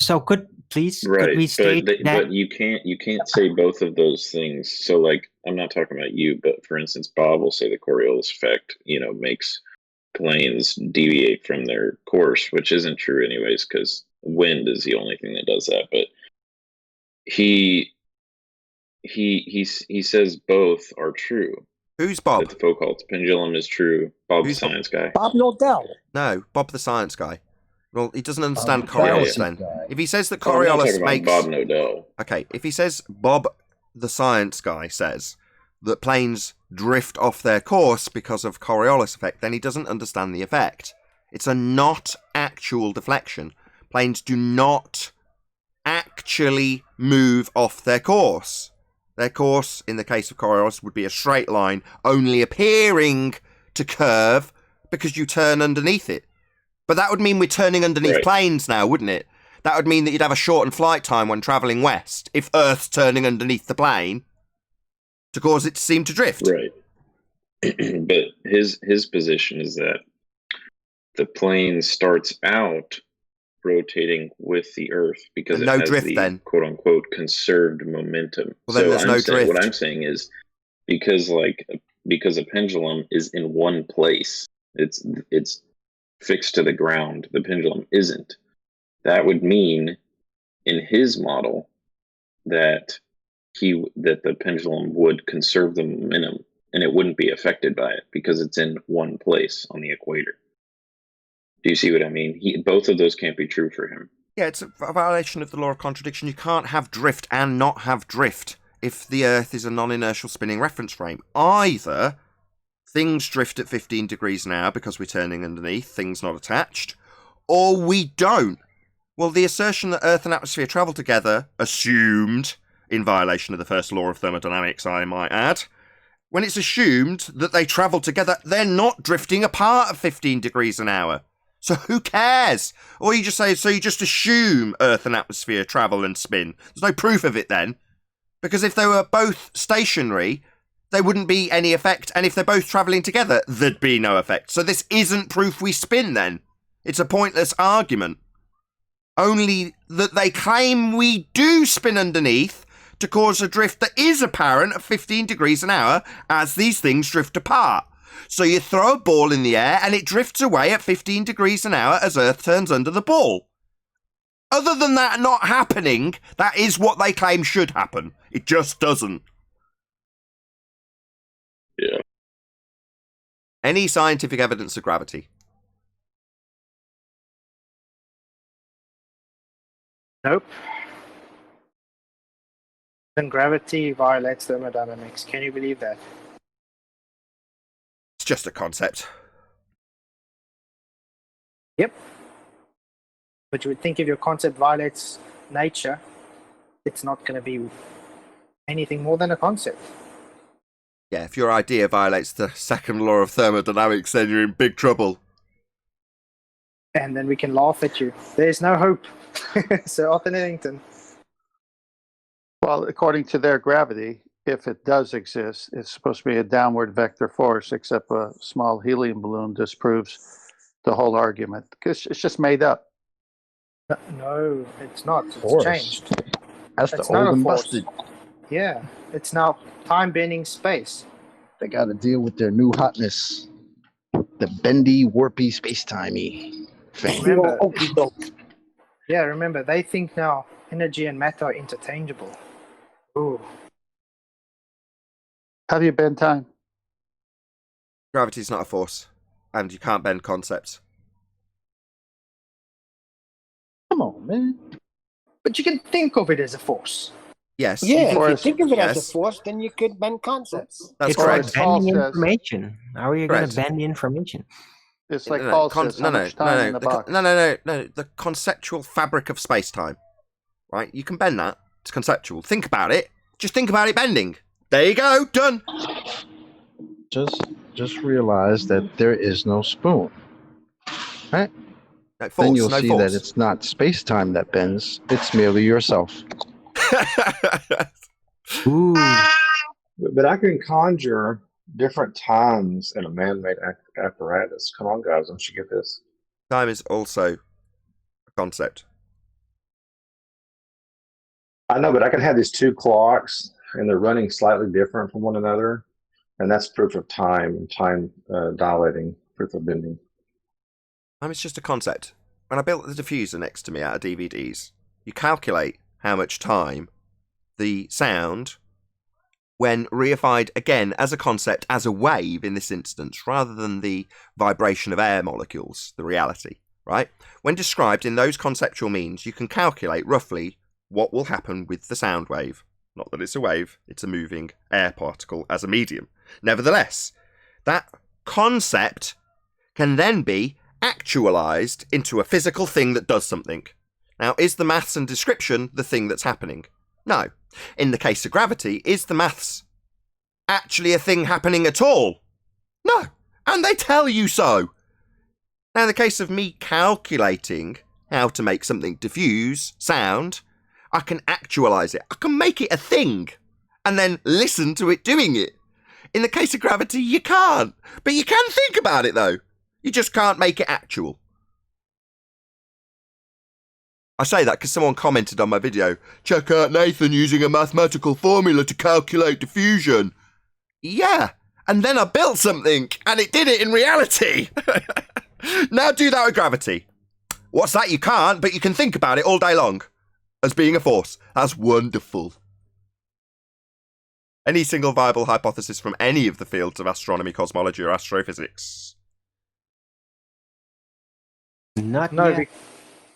So could we state that? But you can't say both of those things. So like, I'm not talking about you, but for instance, Bob will say the Coriolis effect, makes planes deviate from their course, which isn't true anyways, because wind is the only thing that does that. But he says both are true. Who's Bob? That the Foucault's pendulum is true. Bob the science guy. Bob Nodell. No, Bob the science guy. Well, he doesn't understand the Coriolis fallacy then. guy. If he says that I'm not Coriolis talking makes... about Bob Nodell. Okay, if he says Bob the science guy says that planes drift off their course because of Coriolis effect, then he doesn't understand the effect. It's a not actual deflection. Planes do not actually move off their course. Their course, in the case of Coriolis, would be a straight line, only appearing to curve because you turn underneath it. But that would mean we're turning underneath planes now, wouldn't it? That would mean that you'd have a shortened flight time when travelling west if Earth's turning underneath the plane to cause it to seem to drift. Right. But his position is that the plane starts out rotating with the Earth because And no it has drift the then. quote unquote conserved momentum. Well, then there's no drift. What I'm saying is because a pendulum is in one place, it's fixed to the ground. The pendulum isn't. That would mean, in his model, that the pendulum would conserve the momentum and it wouldn't be affected by it because it's in one place on the equator. Do you see what I mean? Both of those can't be true for him. Yeah, it's a violation of the law of contradiction. You can't have drift and not have drift if the Earth is a non-inertial spinning reference frame. Either things drift at 15 degrees an hour because we're turning underneath, things not attached, or we don't. Well, the assertion that Earth and atmosphere travel together, assumed, in violation of the first law of thermodynamics, I might add, when it's assumed that they travel together, they're not drifting apart at 15 degrees an hour. So who cares? Or you just say, so you just assume Earth and atmosphere travel and spin. There's no proof of it then. Because if they were both stationary, there wouldn't be any effect. And if they're both travelling together, there'd be no effect. So this isn't proof we spin then. It's a pointless argument. Only that they claim we do spin underneath to cause a drift that is apparent at 15 degrees an hour as these things drift apart. So you throw a ball in the air and it drifts away at 15 degrees an hour as Earth turns under the ball. Other than that not happening, that is what they claim should happen. It just doesn't. Yeah. Any scientific evidence of gravity? Nope. Then gravity violates thermodynamics. Can you believe that? It's just a concept. Yep. But you would think if your concept violates nature, it's not going to be anything more than a concept. Yeah, if your idea violates the second law of thermodynamics, then you're in big trouble. And then we can laugh at you. There's no hope. Sir Arthur Eddington. Well, according to their gravity, if it does exist, it's supposed to be a downward vector force, except a small helium balloon disproves the whole argument because it's just made up. No, it's not. It's Force. changed. That's It's the not old a and force. busted. Yeah, it's now time-bending space. They got to deal with their new hotness, the bendy, warpy, space-timey thing. Remember- Okey doke. Yeah, remember, they think now energy and matter are interchangeable. Ooh. How do you bend time? Gravity's not a force, and you can't bend concepts. Come on, man. But you can think of it as a force. Yes. Yeah, if you Force. think of it as a Yes. force, then you could bend concepts. That's It's correct. like Paul bending says- information. How are you going Correct. to bend the information? It's like No, Paul con- says, how much time in the box? No. The conceptual fabric of space-time. Right? You can bend that. It's conceptual. Think about it. Just think about it bending. There you go. Done. Just realize that there is no spoon. Right? No, false, then you'll no see false. that it's not space-time that bends. It's merely yourself. Ooh. But I can conjure different times in a man-made apparatus. Come on, guys, don't you get this? Time is also a concept. I know, but I can have these two clocks, and they're running slightly different from one another, and that's proof of time and time dilating, proof of bending. Time is just a concept. When I built the diffuser next to me out of DVDs, you calculate how much time the sound, when reified again as a concept, as a wave in this instance, rather than the vibration of air molecules, the reality, right? When described in those conceptual means, you can calculate roughly what will happen with the sound wave. Not that it's a wave, it's a moving air particle as a medium. Nevertheless, that concept can then be actualized into a physical thing that does something. Now, is the maths and description the thing that's happening? No. In the case of gravity, is the maths actually a thing happening at all? No. And they tell you so. Now, in the case of me calculating how to make something diffuse sound, I can actualize it. I can make it a thing and then listen to it doing it. In the case of gravity, you can't. But you can think about it, though. You just can't make it actual. I say that because someone commented on my video, check out Nathan using a mathematical formula to calculate diffusion. Yeah, and then I built something, and it did it in reality. Now do that with gravity. What's that? You can't, but you can think about it all day long as being a force. That's wonderful. Any single viable hypothesis from any of the fields of astronomy, cosmology, or astrophysics? Not No, yet.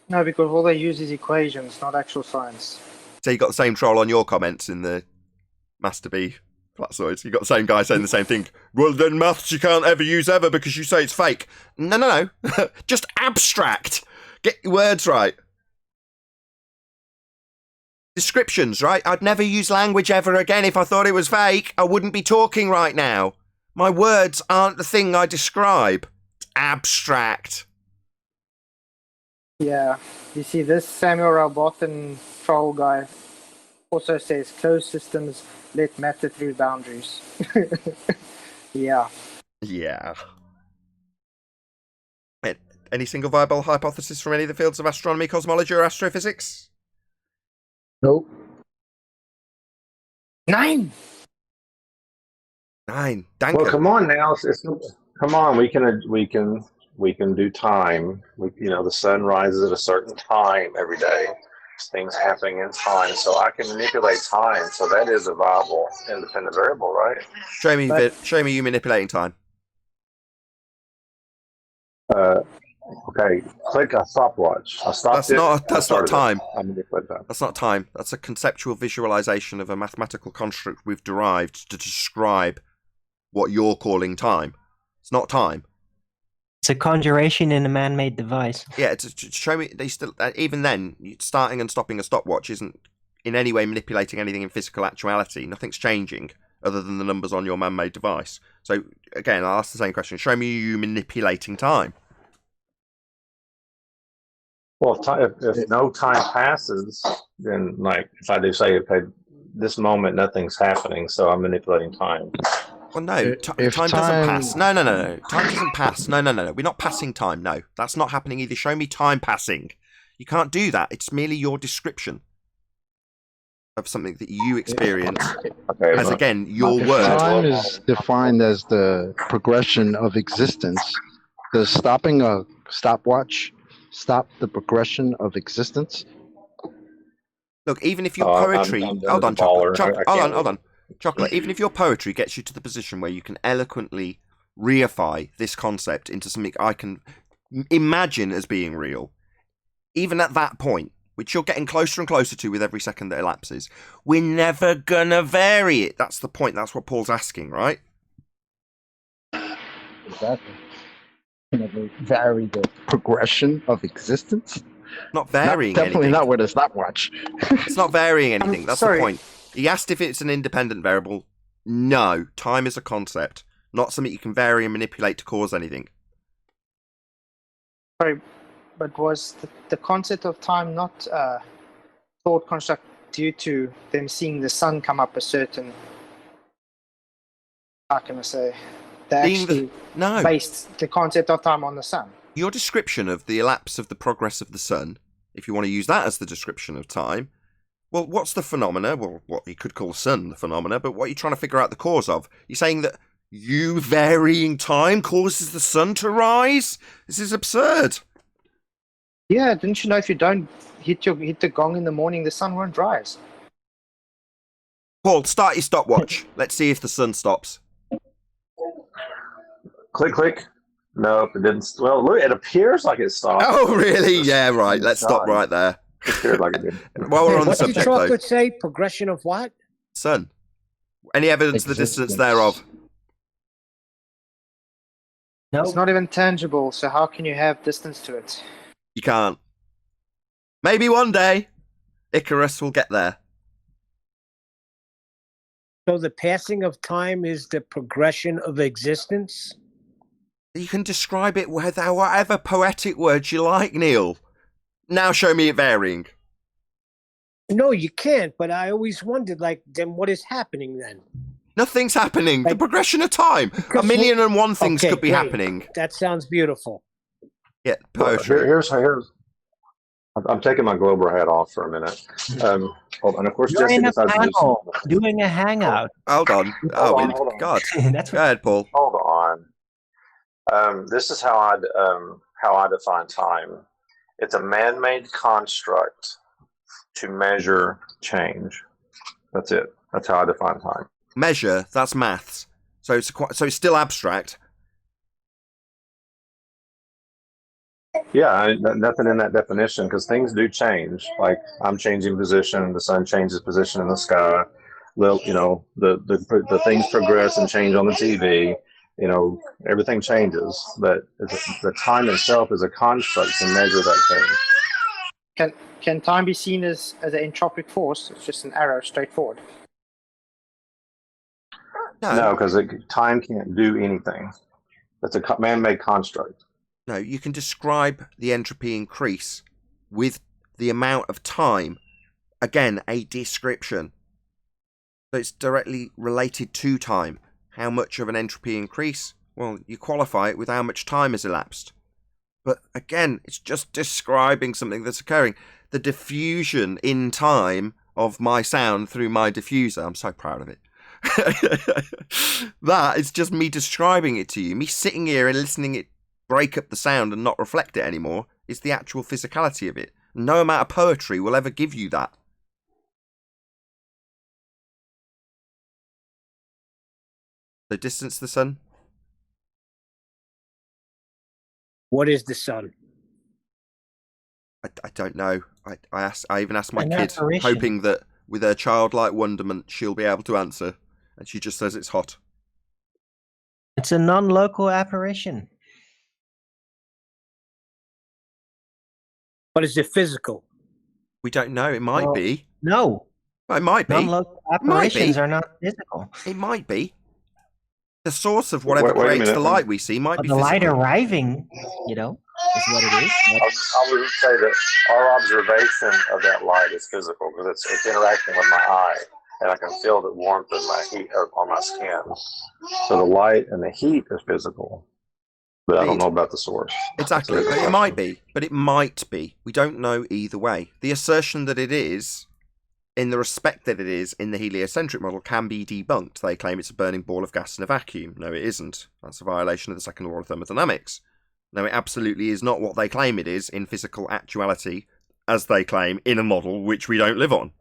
no, because all they use is equations, not actual science. So you got the same troll on your comments in the Master B Flatzoids. You got the same guy saying the same thing. Well, then maths you can't ever use ever because you say it's fake. No. Just abstract. Get your words right. Descriptions, right? I'd never use language ever again if I thought it was fake. I wouldn't be talking right now. My words aren't the thing I describe. It's abstract. Yeah, you see, this Samuel Rowbotham troll guy also says closed systems let matter through boundaries. Yeah. Yeah. Any single viable hypothesis from any of the fields of astronomy, cosmology, or astrophysics? Nope. 9! 9. Well, Danko. come on now. Come on, we can do time. The sun rises at a certain time every day. Things happening in time, so I can manipulate time. So that is a viable independent variable, right? Show me you manipulating time. Okay. Click a stopwatch. I stopped That's not time. I manipulate time. That's not time. That's a conceptual visualization of a mathematical construct we've derived to describe what you're calling time. It's not time. It's a conjuration in a man-made device. Yeah, to show me. They still even then, starting and stopping a stopwatch isn't in any way manipulating anything in physical actuality. Nothing's changing other than the numbers on your man-made device. So again, I'll ask the same question. Show me you manipulating time. Well, if no time passes, then if I do say, okay, this moment nothing's happening, so I'm manipulating time. Well, no, time doesn't pass. No. Time doesn't pass. No. We're not passing time. No, that's not happening either. Show me time passing. You can't do that. It's merely your description of something that you experience as, again, your word. Time is defined as the progression of existence. Does stopping a stopwatch stop the progression of existence? Look, even if your poetry... Hold on, hold on. Chocolate, even if your poetry gets you to the position where you can eloquently reify this concept into something I can imagine as being real, even at that point, which you're getting closer and closer to with every second that elapses, we're never gonna vary it. That's the point. That's what Paul's asking, right? Exactly. Vary the progression of existence? Not varying definitely anything. Not with a stopwatch. It's not varying anything. That's sorry. the point. He asked if it's an independent variable. No. Time is a concept, not something you can vary and manipulate to cause anything. Sorry, But was the concept of time not thought construct due to them seeing the sun come up a certain, how can I say, they actually No. based the concept of time on the sun. Your description of the elapse of the progress of the sun, if you want to use that as the description of time, well, what's the phenomena? Well, what you could call the sun the phenomena, but what are you trying to figure out the cause of? You're saying that you varying time causes the sun to rise? This is absurd. Yeah, didn't you know if you don't hit the gong in the morning, the sun won't rise? Paul, start your stopwatch. Let's see if the sun stops. Click, click. Nope, it didn't. Well, look, it appears like it stopped. Oh, really? Yeah, right. Let's stop right there. It appeared like it did. While we're on the What did subject, Chocolate though, say? Progression of what? sun. Any evidence of the distance thereof? No. It's not even tangible, so how can you have distance to it? You can't. Maybe one day, Icarus will get there. So the passing of time is the progression of existence? You can describe it with whatever poetic words you like, Neil. Now show me it varying. No, you can't, but I always wondered, like, then what is happening then? Nothing's happening. The Like- progression of time. Because 1,000,001 things Okay, could be great. happening. That sounds beautiful. Yeah, Well, poetry. here's. I'm taking my Glober hat off for a minute. And of course, You're Jesse in a decides to do panel doing a hangout. Hold on. Hold on. God. That's Go ahead, Paul. Hold on. This is how I define time. It's a man-made construct to measure change. That's it. That's how I define time. Measure, that's maths. So it's still abstract. Yeah, nothing in that definition because things do change. Like I'm changing position, the sun changes position in the sky. The things progress and change on the TV. Everything changes, but the time itself is a construct to measure that change. Can time be seen as an entropic force? It's just an arrow straight forward. No, because time can't do anything. It's a man-made construct. No, you can describe the entropy increase with the amount of time. Again, a description. So it's directly related to time. How much of an entropy increase? Well, you qualify it with how much time has elapsed. But again, it's just describing something that's occurring. The diffusion in time of my sound through my diffuser. I'm so proud of it. That is just me describing it to you. Me sitting here and listening it break up the sound and not reflect it anymore is the actual physicality of it. No amount of poetry will ever give you that. So distance to the sun? What is the sun? I don't know. I even asked my An kid, apparition. hoping that with her childlike wonderment she'll be able to answer. And she just says it's hot. It's a non-local apparition. But is it physical? We don't know. It might Well, be. No, Well, it might be. non-local apparitions are not physical. It might be. The source of whatever Wait a creates the minute. light we see might But be the light physical. arriving, is what it is. I would say that our observation of that light is physical because it's interacting with my eye, and I can feel the warmth of my heat on my skin. So the light and the heat is physical, but I don't know about the source. Exactly. That's a But good it might question. be. But it might be. We don't know either way. The assertion that it is, in the respect that it is in the heliocentric model, can be debunked. They claim it's a burning ball of gas in a vacuum. No, it isn't. That's a violation of the second law of thermodynamics. No, it absolutely is not what they claim it is in physical actuality, as they claim in a model which we don't live on.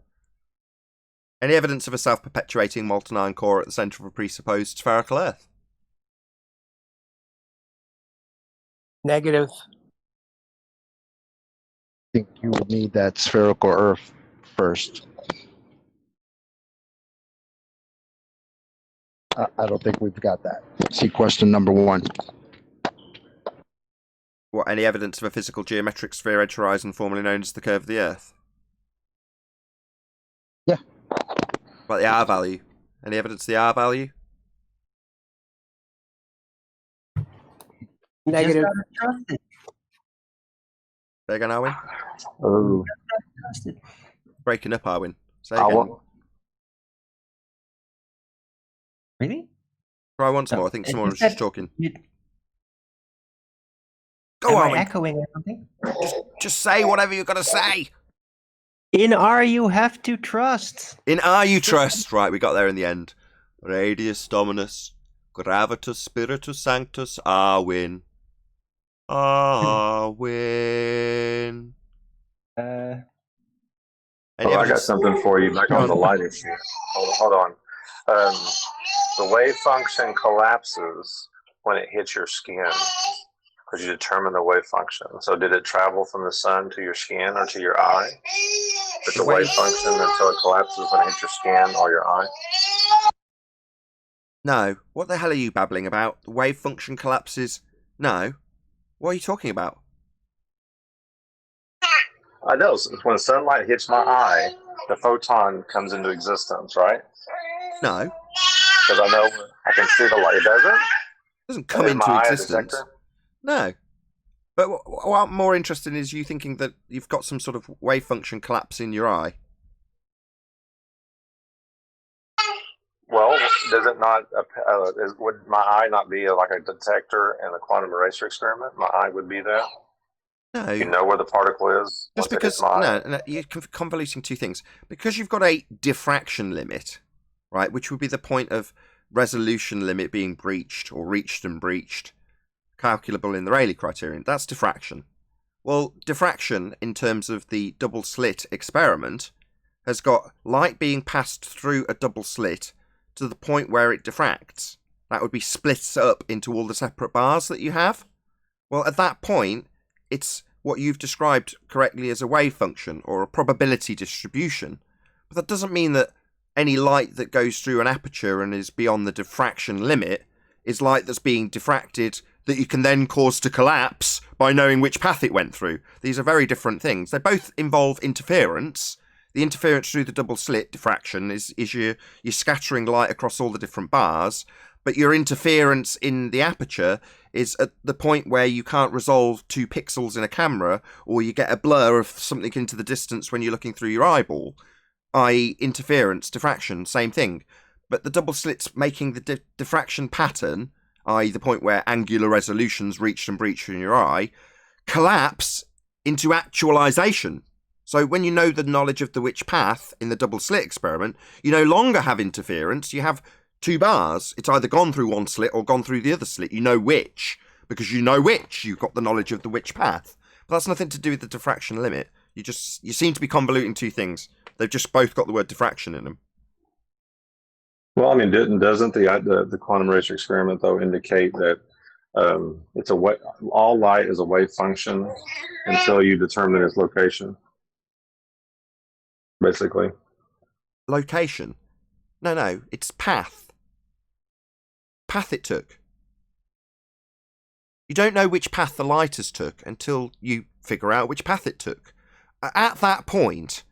Any evidence of a self-perpetuating molten iron core at the centre of a presupposed spherical Earth? Negative. I think you would need that spherical Earth first. I don't think we've got that. See question number 1. What, any evidence of a physical geometric sphere edge horizon formerly known as the curve of the Earth? Yeah. About the R value? Any evidence of the R value? Negative. Just gotta trust it. Say again, Arwin. Oh, Breaking up, Arwin. Say I again. want. Really? Try once No, more. I think it someone was just just talking. Am Go, I Arwin. echoing or something? Just say whatever you've got to say. In R, you have to trust. In R you trust. Right, we got there in the end. Radius Dominus, Gravitas Spiritus Sanctus, Arwin. Arwin. Oh, Any I got evidence? something for you back on the light issue. Hold on. The wave function collapses when it hits your skin because you determine the wave function. So did it travel from the sun to your skin or to your eye? It's a wave function until it collapses when it hits your skin or your eye. No. What the hell are you babbling about? The wave function collapses? No. What are you talking about? I know. When sunlight hits my eye, the photon comes into existence, right? No. Because I know I can see the light. It doesn't? It doesn't come Is into my eye a existence. detector? No. But what I'm more interested in is you thinking that you've got some sort of wave function collapse in your eye. Well, does it not? Would my eye not be like a detector in the quantum eraser experiment? My eye would be that. No. You know where the particle is. Just once it hits because, my eye? no, you're convoluting two things. Because you've got a diffraction limit, right, which would be the point of resolution limit being breached or reached and breached, calculable in the Rayleigh criterion. That's diffraction. Well, diffraction, in terms of the double slit experiment, has got light being passed through a double slit to the point where it diffracts. That would be split up into all the separate bars that you have. Well, at that point, it's what you've described correctly as a wave function or a probability distribution. But that doesn't mean that any light that goes through an aperture and is beyond the diffraction limit is light that's being diffracted that you can then cause to collapse by knowing which path it went through. These are very different things. They both involve interference. The interference through the double slit diffraction is you're scattering light across all the different bars, but your interference in the aperture is at the point where you can't resolve 2 pixels in a camera, or you get a blur of something into the distance when you're looking through your eyeball, i.e. interference, diffraction, same thing. But the double slit's making the diffraction pattern, i.e. the point where angular resolution's reached and breached in your eye, collapse into actualization. So when you know the knowledge of the which path in the double slit experiment, you no longer have interference, you have 2 bars. It's either gone through one slit or gone through the other slit. You know which, because you know which. You've got the knowledge of the which path. But that's nothing to do with the diffraction limit. You seem to be convoluting 2 things. They've just both got the word diffraction in them. Well, I mean, doesn't the quantum eraser experiment though indicate that it's all light is a wave function until you determine its location? Basically. Location? No, it's path. Path it took. You don't know which path the light has took until you figure out which path it took. At that point,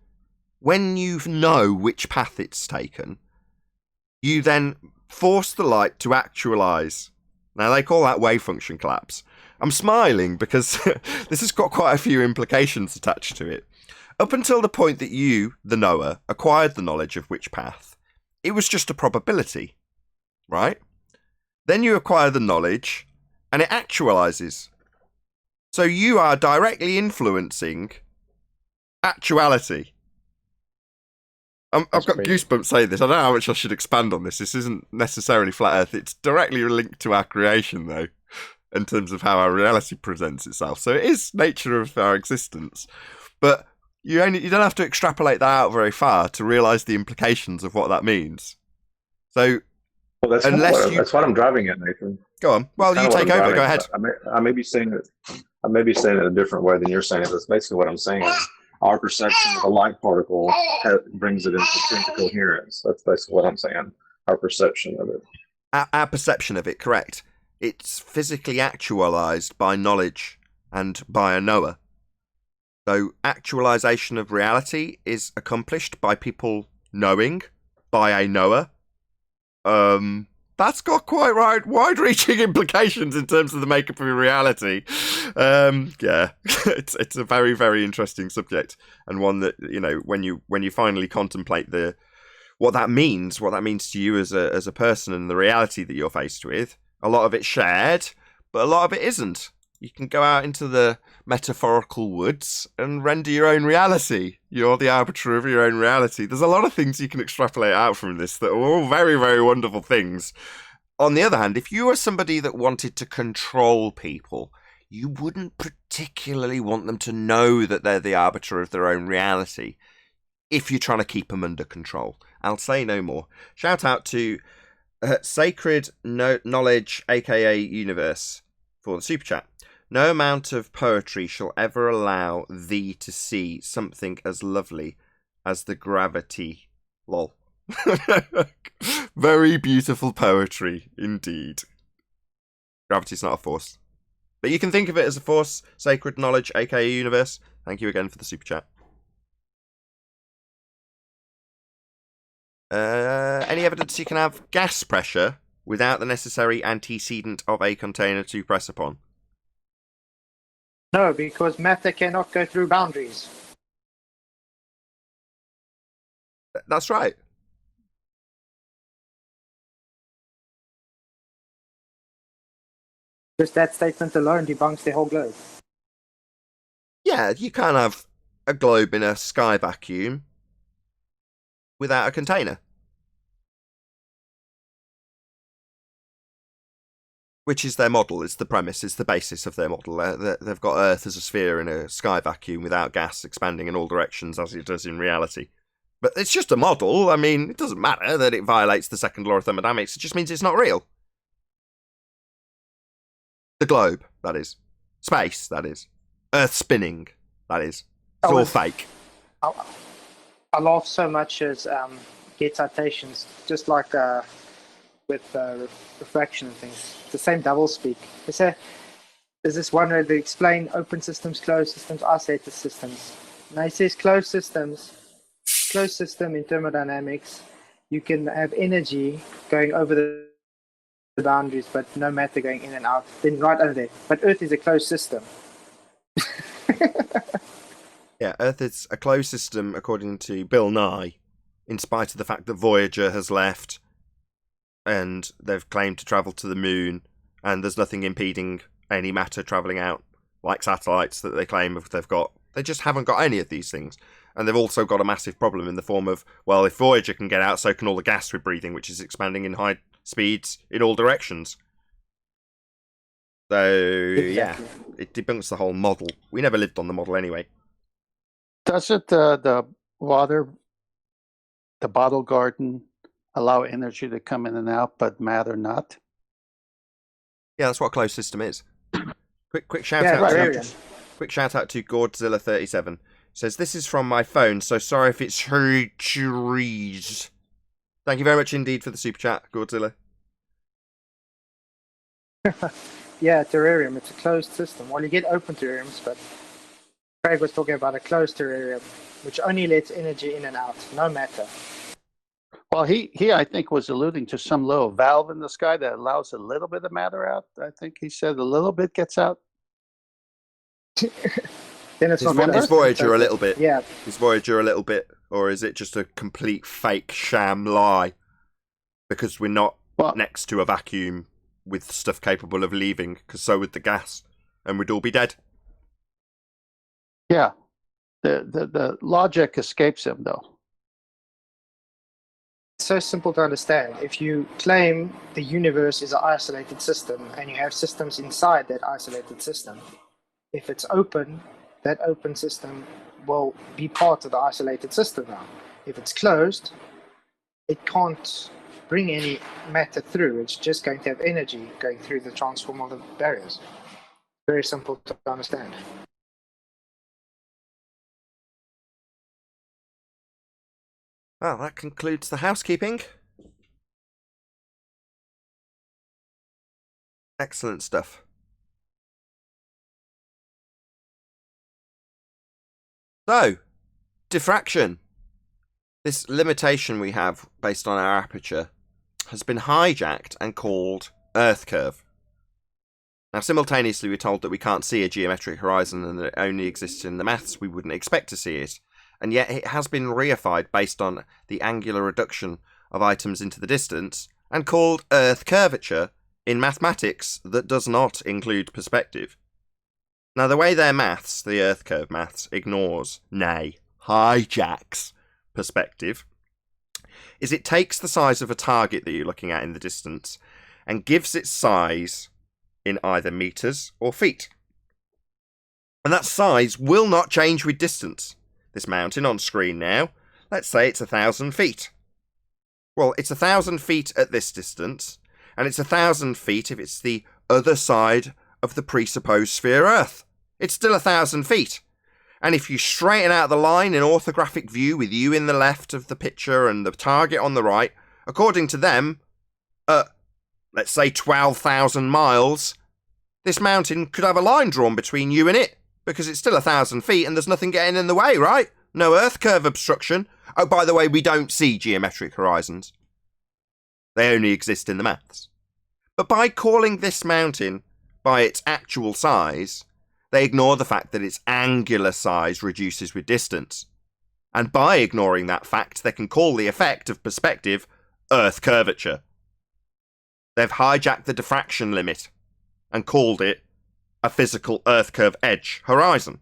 when you know which path it's taken, you then force the light to actualize. Now, they call that wave function collapse. I'm smiling because this has got quite a few implications attached to it. Up until the point that you, the knower, acquired the knowledge of which path, it was just a probability, right? Then you acquire the knowledge, and it actualizes. So you are directly influencing actuality. I've got goosebumps saying this. I don't know how much I should expand on this. This isn't necessarily flat Earth. It's directly linked to our creation, though, in terms of how our reality presents itself. So it is nature of our existence. But you don't have to extrapolate that out very far to realise the implications of what that means. So, that's what I'm driving at, Nathan. Go on. Well, you take over. Go ahead. I may be saying it. I may be saying it a different way than you're saying it. That's basically what I'm saying. Our perception of a light particle brings it into coherence. That's basically what I'm saying. Our perception of it. Our perception of it, correct. It's physically actualized by knowledge and by a knower. So actualization of reality is accomplished by people knowing, by a knower. that's got quite wide-reaching implications in terms of the makeup of reality. Yeah, it's a very, very interesting subject, and one that, you know, when you finally contemplate what that means to you as a person and the reality that you're faced with. A lot of it's shared, but a lot of it isn't. You can go out into the metaphorical woods and render your own reality. You're the arbiter of your own reality. There's a lot of things you can extrapolate out from this that are all very, very wonderful things. On the other hand, if you were somebody that wanted to control people, you wouldn't particularly want them to know that they're the arbiter of their own reality if you're trying to keep them under control. I'll say no more. Shout out to Sacred Knowledge, aka Universe, for the super chat. No amount of poetry shall ever allow thee to see something as lovely as the gravity. Lol. Very beautiful poetry, indeed. Gravity's not a force. But you can think of it as a force. Sacred Knowledge, aka Universe. Thank you again for the super chat. Any evidence you can have gas pressure without the necessary antecedent of a container to press upon? No, because matter cannot go through boundaries. That's right. Just that statement alone debunks the whole globe. Yeah, you can't have a globe in a sky vacuum without a container. Which is their model, it's the premise, it's the basis of their model. They've got Earth as a sphere in a sky vacuum without gas expanding in all directions as it does in reality. But it's just a model. I mean, it doesn't matter that it violates the second law of thermodynamics. It just means it's not real. The globe, that is. Space, that is. Earth spinning, that is. It's all fake. I laugh so much as get citations, just like with refraction and things. It's the same doublespeak. There's this one where they explain open systems, closed systems, isolated systems. Now it says closed systems. Closed system in thermodynamics, you can have energy going over the boundaries, but no matter going in and out. Then right under there. But Earth is a closed system. Yeah, Earth is a closed system according to Bill Nye, in spite of the fact that Voyager has left and they've claimed to travel to the moon, and there's nothing impeding any matter travelling out, like satellites that they claim they've got. They just haven't got any of these things. And they've also got a massive problem in the form of, well, if Voyager can get out, so can all the gas we're breathing, which is expanding in high speeds in all directions. So, yeah, it debunks the whole model. We never lived on the model anyway. Doesn't the water, the bottle garden, allow energy to come in and out, but matter not? Yeah, that's what a closed system is. Quick shout out to Godzilla37. Says, this is from my phone, so sorry if it's trees. Thank you very much indeed for the super chat, Godzilla. Yeah, terrarium. It's a closed system. Well, you get open terrariums, but Craig was talking about a closed terrarium, which only lets energy in and out, no matter. Well, he I think was alluding to some little valve in the sky that allows a little bit of matter out. I think he said a little bit gets out. Then it's Is Voyager a little bit? Yeah. Is Voyager a little bit, or is it just a complete fake sham lie? Because we're not next to a vacuum with stuff capable of leaving, because so would the gas, and we'd all be dead. Yeah. The logic escapes him, though. It's so simple to understand. If you claim the universe is an isolated system, and you have systems inside that isolated system, if it's open, that open system will be part of the isolated system now. If it's closed, it can't bring any matter through. It's just going to have energy going through the transformer barriers. Very simple to understand. Well, that concludes the housekeeping. Excellent stuff. So, diffraction. This limitation we have based on our aperture has been hijacked and called Earth curve. Now, simultaneously, we're told that we can't see a geometric horizon and that it only exists in the maths. We wouldn't expect to see it. And yet it has been reified based on the angular reduction of items into the distance and called Earth curvature in mathematics that does not include perspective. Now, the way their maths, the Earth curve maths, ignores, nay, hijacks perspective, is it takes the size of a target that you're looking at in the distance and gives its size in either meters or feet. And that size will not change with distance. This mountain on screen now, let's say it's 1,000 feet. Well, it's 1,000 feet at this distance, and it's 1,000 feet if it's the other side of the presupposed sphere Earth. It's still 1,000 feet. And if you straighten out the line in orthographic view with you in the left of the picture and the target on the right, according to them, let's say 12,000 miles, this mountain could have a line drawn between you and it, because it's still 1,000 feet and there's nothing getting in the way, right? No Earth curve obstruction. Oh, by the way, we don't see geometric horizons. They only exist in the maths. But by calling this mountain by its actual size, they ignore the fact that its angular size reduces with distance. And by ignoring that fact, they can call the effect of perspective Earth curvature. They've hijacked the diffraction limit and called it a physical Earth curve edge horizon,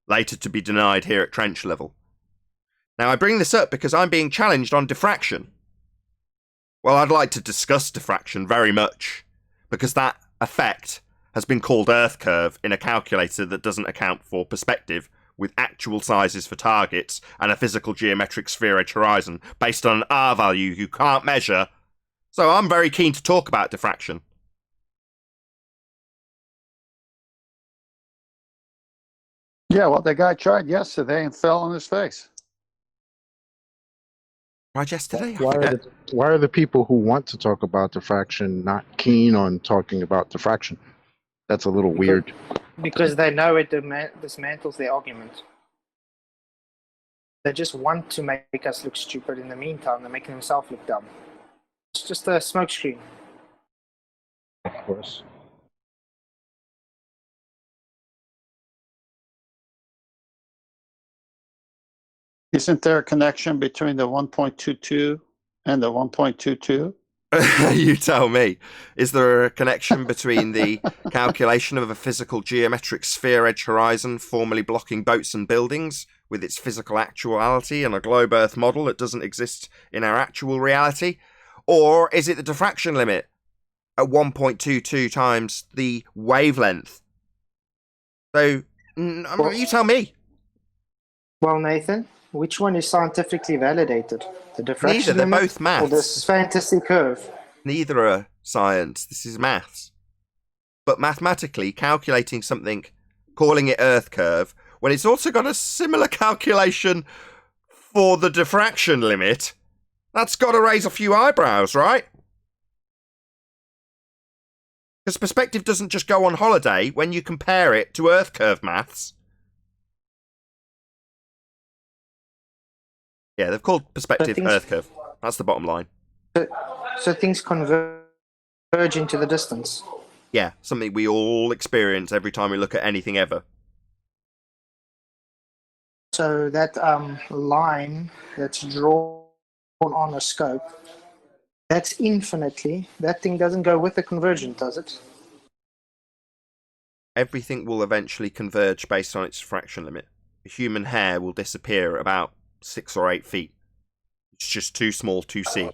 later to be denied here at trench level. Now, I bring this up because I'm being challenged on diffraction. Well, I'd like to discuss diffraction very much, because that effect has been called Earth curve in a calculator that doesn't account for perspective with actual sizes for targets and a physical geometric sphere edge horizon based on an R value you can't measure. So I'm very keen to talk about diffraction. Yeah, well, the guy tried yesterday and fell on his face. Right, yesterday? Why are the people who want to talk about diffraction not keen on talking about diffraction? That's a little weird. Because they know it dismantles their argument. They just want to make us look stupid. In the meantime, they're making themselves look dumb. It's just a smokescreen. Of course. Isn't there a connection between the 1.22 and the 1.22? You tell me. Is there a connection between the calculation of a physical geometric sphere edge horizon formerly blocking boats and buildings with its physical actuality and a globe Earth model that doesn't exist in our actual reality? Or is it the diffraction limit at 1.22 times the wavelength? So, you tell me. Well, Nathan, which one is scientifically validated? The diffraction Neither, they're limit both maths. or this fantasy curve? Neither are science. This is maths. But mathematically, calculating something, calling it Earth curve, when it's also got a similar calculation for the diffraction limit, that's got to raise a few eyebrows, right? Because perspective doesn't just go on holiday when you compare it to Earth curve maths. Yeah, they've called perspective Earth curve. That's the bottom line. So things converge into the distance. Yeah, something we all experience every time we look at anything ever. So that line that's drawn on a scope, that's infinitely, that thing doesn't go with the convergent, does it? Everything will eventually converge based on its diffraction limit. A human hair will disappear at about 6 or 8 feet. It's just too small to see.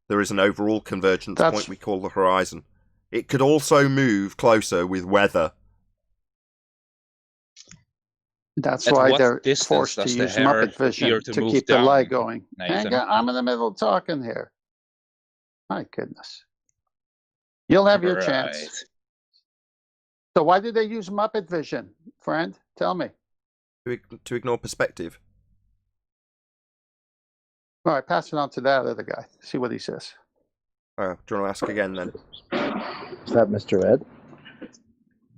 There is an overall convergence point we call the horizon. It could also move closer with weather. That's At why what they're distance forced to does the use hair Muppet vision appear to to move keep the down, light going. Nathan? Hang on, I'm in the middle of talking here. My goodness. You'll have your chance. Right. So why did they use Muppet vision, friend? Tell me. To ignore perspective. All right, pass it on to that other guy. See what he says. Do you want to ask again then? Is that Mr. Ed?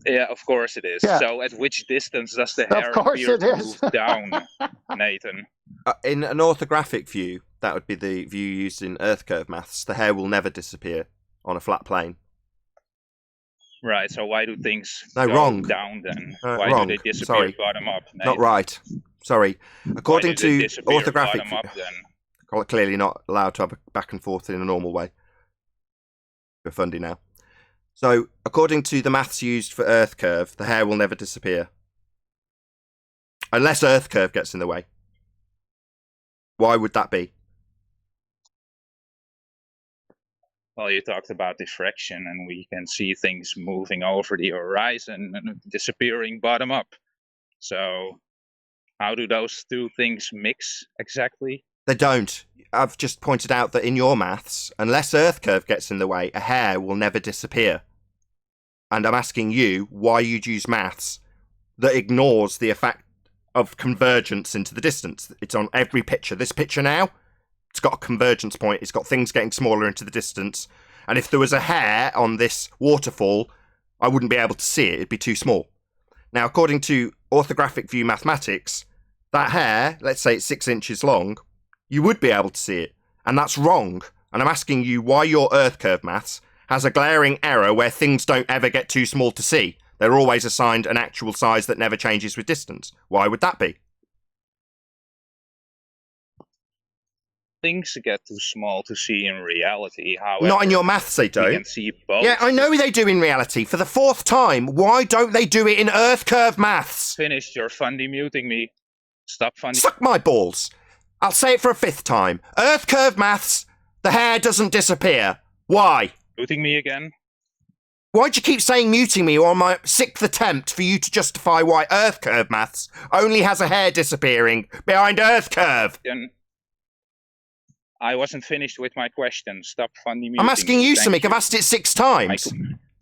Yeah, of course it is. Yeah. So at which distance does the Of hair course appear it to is. move down, Nathan? In an orthographic view, That would be the view used in Earth curve maths. The hair will never disappear on a flat plane. Right. So why do things No, go wrong. down then? Why Wrong. do they disappear Sorry. bottom up? Not Nathan? right. Sorry. According Why do they to disappear orthographic, bottom up then? clearly not allowed to have a back and forth in a normal way. We're fundy now. So, according to the maths used for Earth curve, the hair will never disappear. Unless Earth curve gets in the way. Why would that be? Well, you talked about diffraction, and we can see things moving over the horizon and disappearing bottom up. So, how do those two things mix exactly? They don't. I've just pointed out that in your maths, unless Earth curve gets in the way, a hair will never disappear. And I'm asking you why you'd use maths that ignores the effect of convergence into the distance. It's on every picture. This picture now, it's got a convergence point. It's got things getting smaller into the distance. And if there was a hair on this waterfall, I wouldn't be able to see it. It'd be too small. Now, according to orthographic view mathematics, that hair, let's say it's 6 inches long, you would be able to see it. And that's wrong. And I'm asking you why your Earth curve maths has a glaring error where things don't ever get too small to see. They're always assigned an actual size that never changes with distance. Why would that be? Things get too small to see in reality. However, Not in your maths, they we don't. can see both. Yeah, I know they do in reality. For the 4th time, why don't they do it in Earth curve maths? Finished. You're fundy muting me. Stop fundy. Suck my balls. I'll say it for a 5th time. Earth curve maths, the hair doesn't disappear. Why? Muting me again? Why'd you keep saying muting me on my 6th attempt for you to justify why Earth curve maths only has a hair disappearing behind Earth curve? Again. I wasn't finished with my question. Stop funny muting. I'm asking you Thank something. I've asked it 6 times.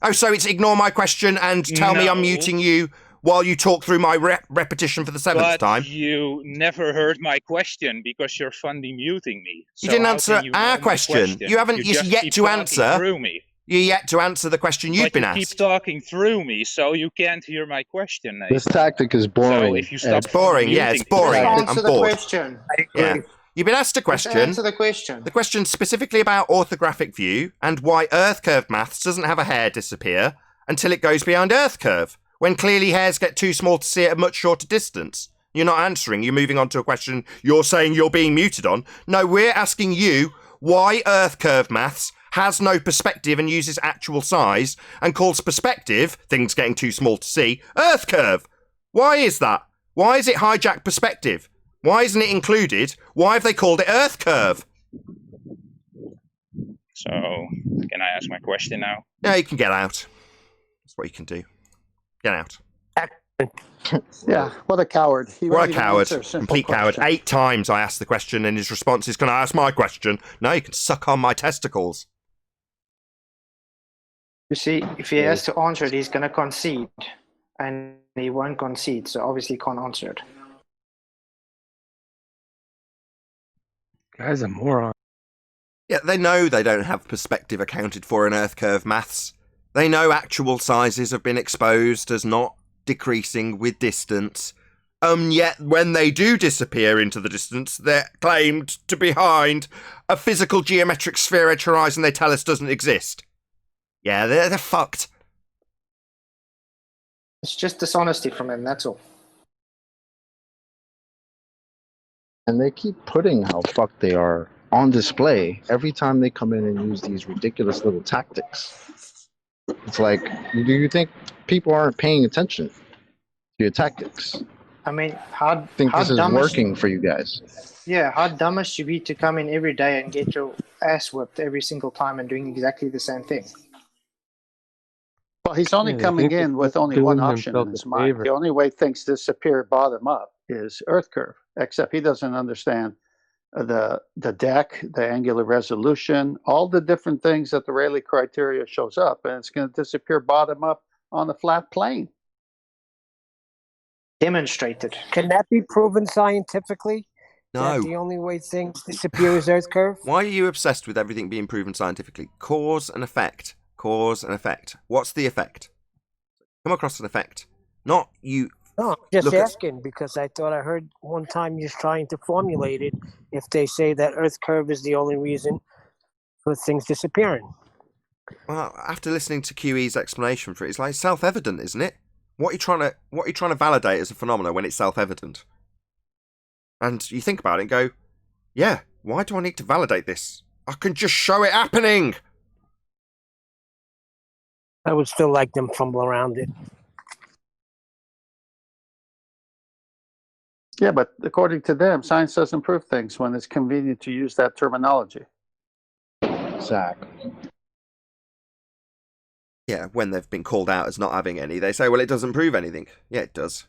Oh, so it's ignore my question and tell me I'm No. muting you while you talk through my repetition for the 7th time? You never heard my question because you're funny muting me. You So didn't how answer can you know our my question. You haven't. You're just yet keep to talking answer. Through me. You're yet to answer the question you've But been you asked. keep talking through me, so you can't hear my question. Nathan. This tactic is boring. So if you stop It's boring. Yeah, it's muting me- boring. Just I'm answer the bored. question. Yeah. You've been asked a Just question. answer the question. The question specifically about orthographic view and why Earth curve maths doesn't have a hair disappear until it goes behind Earth curve, when clearly hairs get too small to see at a much shorter distance. You're not answering. You're moving on to a question you're saying you're being muted on. No, we're asking you why Earth curve maths has no perspective and uses actual size and calls perspective, things getting too small to see, Earth curve. Why is that? Why is it hijacked perspective? Why isn't it included? Why have they called it Earth curve? So, can I ask my question now? Yeah, you can get out. That's what you can do. Get out. Yeah, what a coward. He What won't a even coward. answer a simple Complete coward. question. 8 times I asked the question and his response is, can I ask my question? No, you can suck on my testicles. You see, if he has to answer it, he's going to concede. And he won't concede, so obviously he can't answer it. Guy's a moron. Yeah, they know they don't have perspective accounted for in Earth curve maths. They know actual sizes have been exposed as not decreasing with distance. Yet when they do disappear into the distance, they're claimed to be behind a physical geometric sphere edge horizon they tell us doesn't exist. Yeah, they're fucked. It's just dishonesty from him, that's all. And they keep putting how fucked they are on display every time they come in and use these ridiculous little tactics. It's like, do you think people aren't paying attention to your tactics? I mean, how I think how this is dumb working for you guys. Yeah, how dumb must you be to come in every day and get your ass whipped every single time and doing exactly the same thing? Well, he's only Yeah, they coming think in that with they're only one doing option in themselves his a mind. favor. The only way things disappear bottom up is Earth curve, except he doesn't understand the deck, the angular resolution, all the different things that the Rayleigh criteria shows up, and it's going to disappear bottom up on a flat plane. Demonstrated. Can that be proven scientifically? That No. the only way things disappear is Earth curve? Why are you obsessed with everything being proven scientifically? Cause and effect. Cause and effect. What's the effect? Come across an effect. Not you No, I'm just Look at- asking because I thought I heard one time you're trying to formulate it if they say that Earth curve is the only reason for things disappearing. Well, after listening to QE's explanation for it, it's like self-evident, isn't it? What are you trying to validate as a phenomenon when it's self-evident? And you think about it and go, yeah, why do I need to validate this? I can just show it happening. I would still like them fumble around it. Yeah, but according to them, science doesn't prove things when it's convenient to use that terminology. Exactly. Yeah, when they've been called out as not having any, they say, well, it doesn't prove anything. Yeah, it does.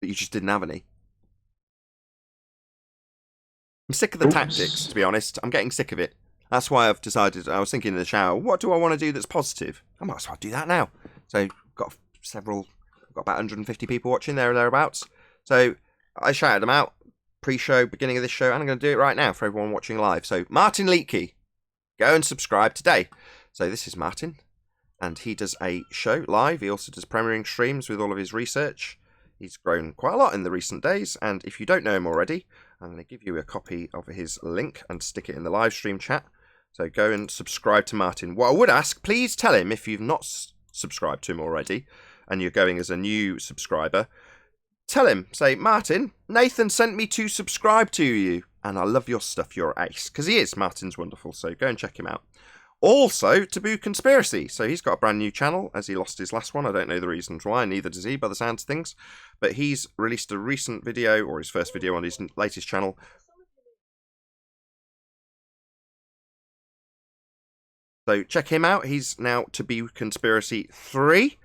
But you just didn't have any. I'm sick of the tactics, to be honest. I'm getting sick of it. That's why I've decided, I was thinking in the shower, what do I want to do that's positive? I might as well do that now. So, got about 150 people watching there or thereabouts. So, I shouted them out pre-show, beginning of this show, and I'm going to do it right now for everyone watching live. So, Martin Leakey, go and subscribe today. So, this is Martin, and he does a show live. He also does premiering streams with all of his research. He's grown quite a lot in the recent days, and if you don't know him already, I'm going to give you a copy of his link and stick it in the live stream chat. So go and subscribe to Martin. What I would ask, please tell him if you've not subscribed to him already, and you're going as a new subscriber, tell him, say, Martin, Nathan sent me to subscribe to you, and I love your stuff, you're ace. Because he is, Martin's wonderful, so go and check him out. Also, Taboo Conspiracy. So he's got a brand new channel, as he lost his last one. I don't know the reasons why, neither does he, by the sounds of things. But he's released a recent video, or his first video on his latest channel. So check him out. He's now Taboo Conspiracy 3.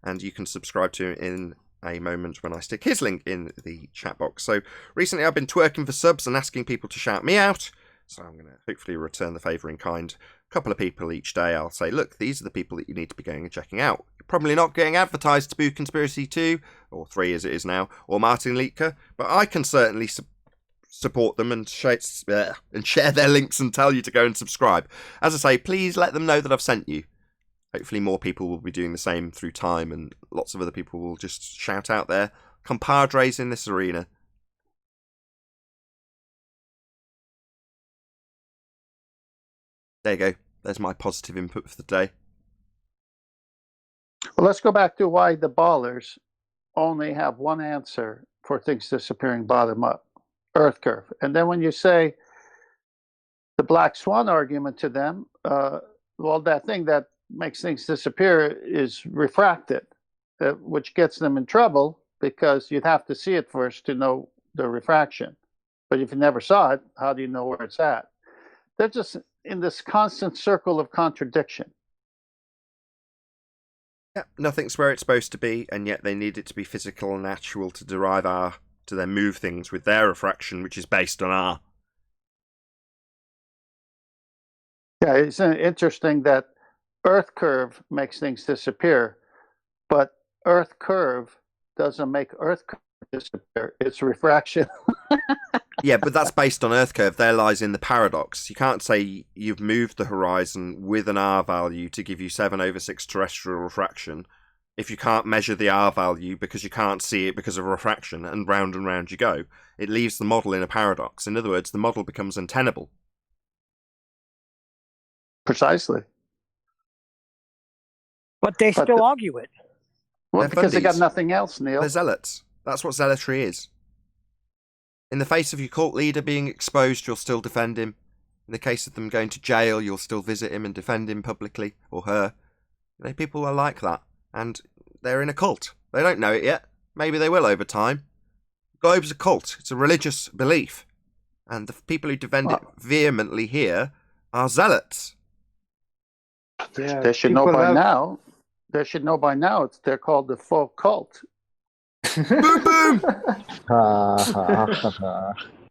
And you can subscribe to him in a moment when I stick his link in the chat box. So recently I've been twerking for subs and asking people to shout me out. So I'm going to hopefully return the favour in kind. A couple of people each day, I'll say, look, these are the people that you need to be going and checking out. You're probably not getting advertised Taboo Conspiracy 2, or 3 as it is now, or Martin Leaker, but I can certainly support them and share their links and tell you to go and subscribe. As I say, please let them know that I've sent you. Hopefully more people will be doing the same through time, and lots of other people will just shout out their compadres in this arena. There you go. There's my positive input for the day. Well, let's go back to why the ballers only have one answer for things disappearing bottom up, Earth curve. And then when you say the black swan argument to them, well, that thing that makes things disappear is refracted, which gets them in trouble because you'd have to see it first to know the refraction. But if you never saw it, how do you know where it's at? They're just in this constant circle of contradiction. Yeah, nothing's where it's supposed to be, and yet they need it to be physical and actual to to then move things with their refraction, which is based on R. Yeah, it's interesting that Earth curve makes things disappear, but Earth curve doesn't make Earth curve disappear. It's refraction. Yeah, but that's based on Earth curve. There lies in the paradox. You can't say you've moved the horizon with an R value to give you 7/6 terrestrial refraction if you can't measure the R value because you can't see it because of refraction, and round you go. It leaves the model in a paradox. In other words, the model becomes untenable. Precisely. But they still argue it. Well, They're because they got fundies. nothing else, Neil. They're zealots. That's what zealotry is. In the face of your cult leader being exposed, you'll still defend him. In the case of them going to jail, you'll still visit him and defend him publicly, or her. You know, people are like that, and they're in a cult. They don't know it yet. Maybe they will over time. Globe's a cult. It's a religious belief. And the people who defend it vehemently here are zealots. Yeah, They should know people by love- now. They should know by now. They're called the full cult. Boom, boom!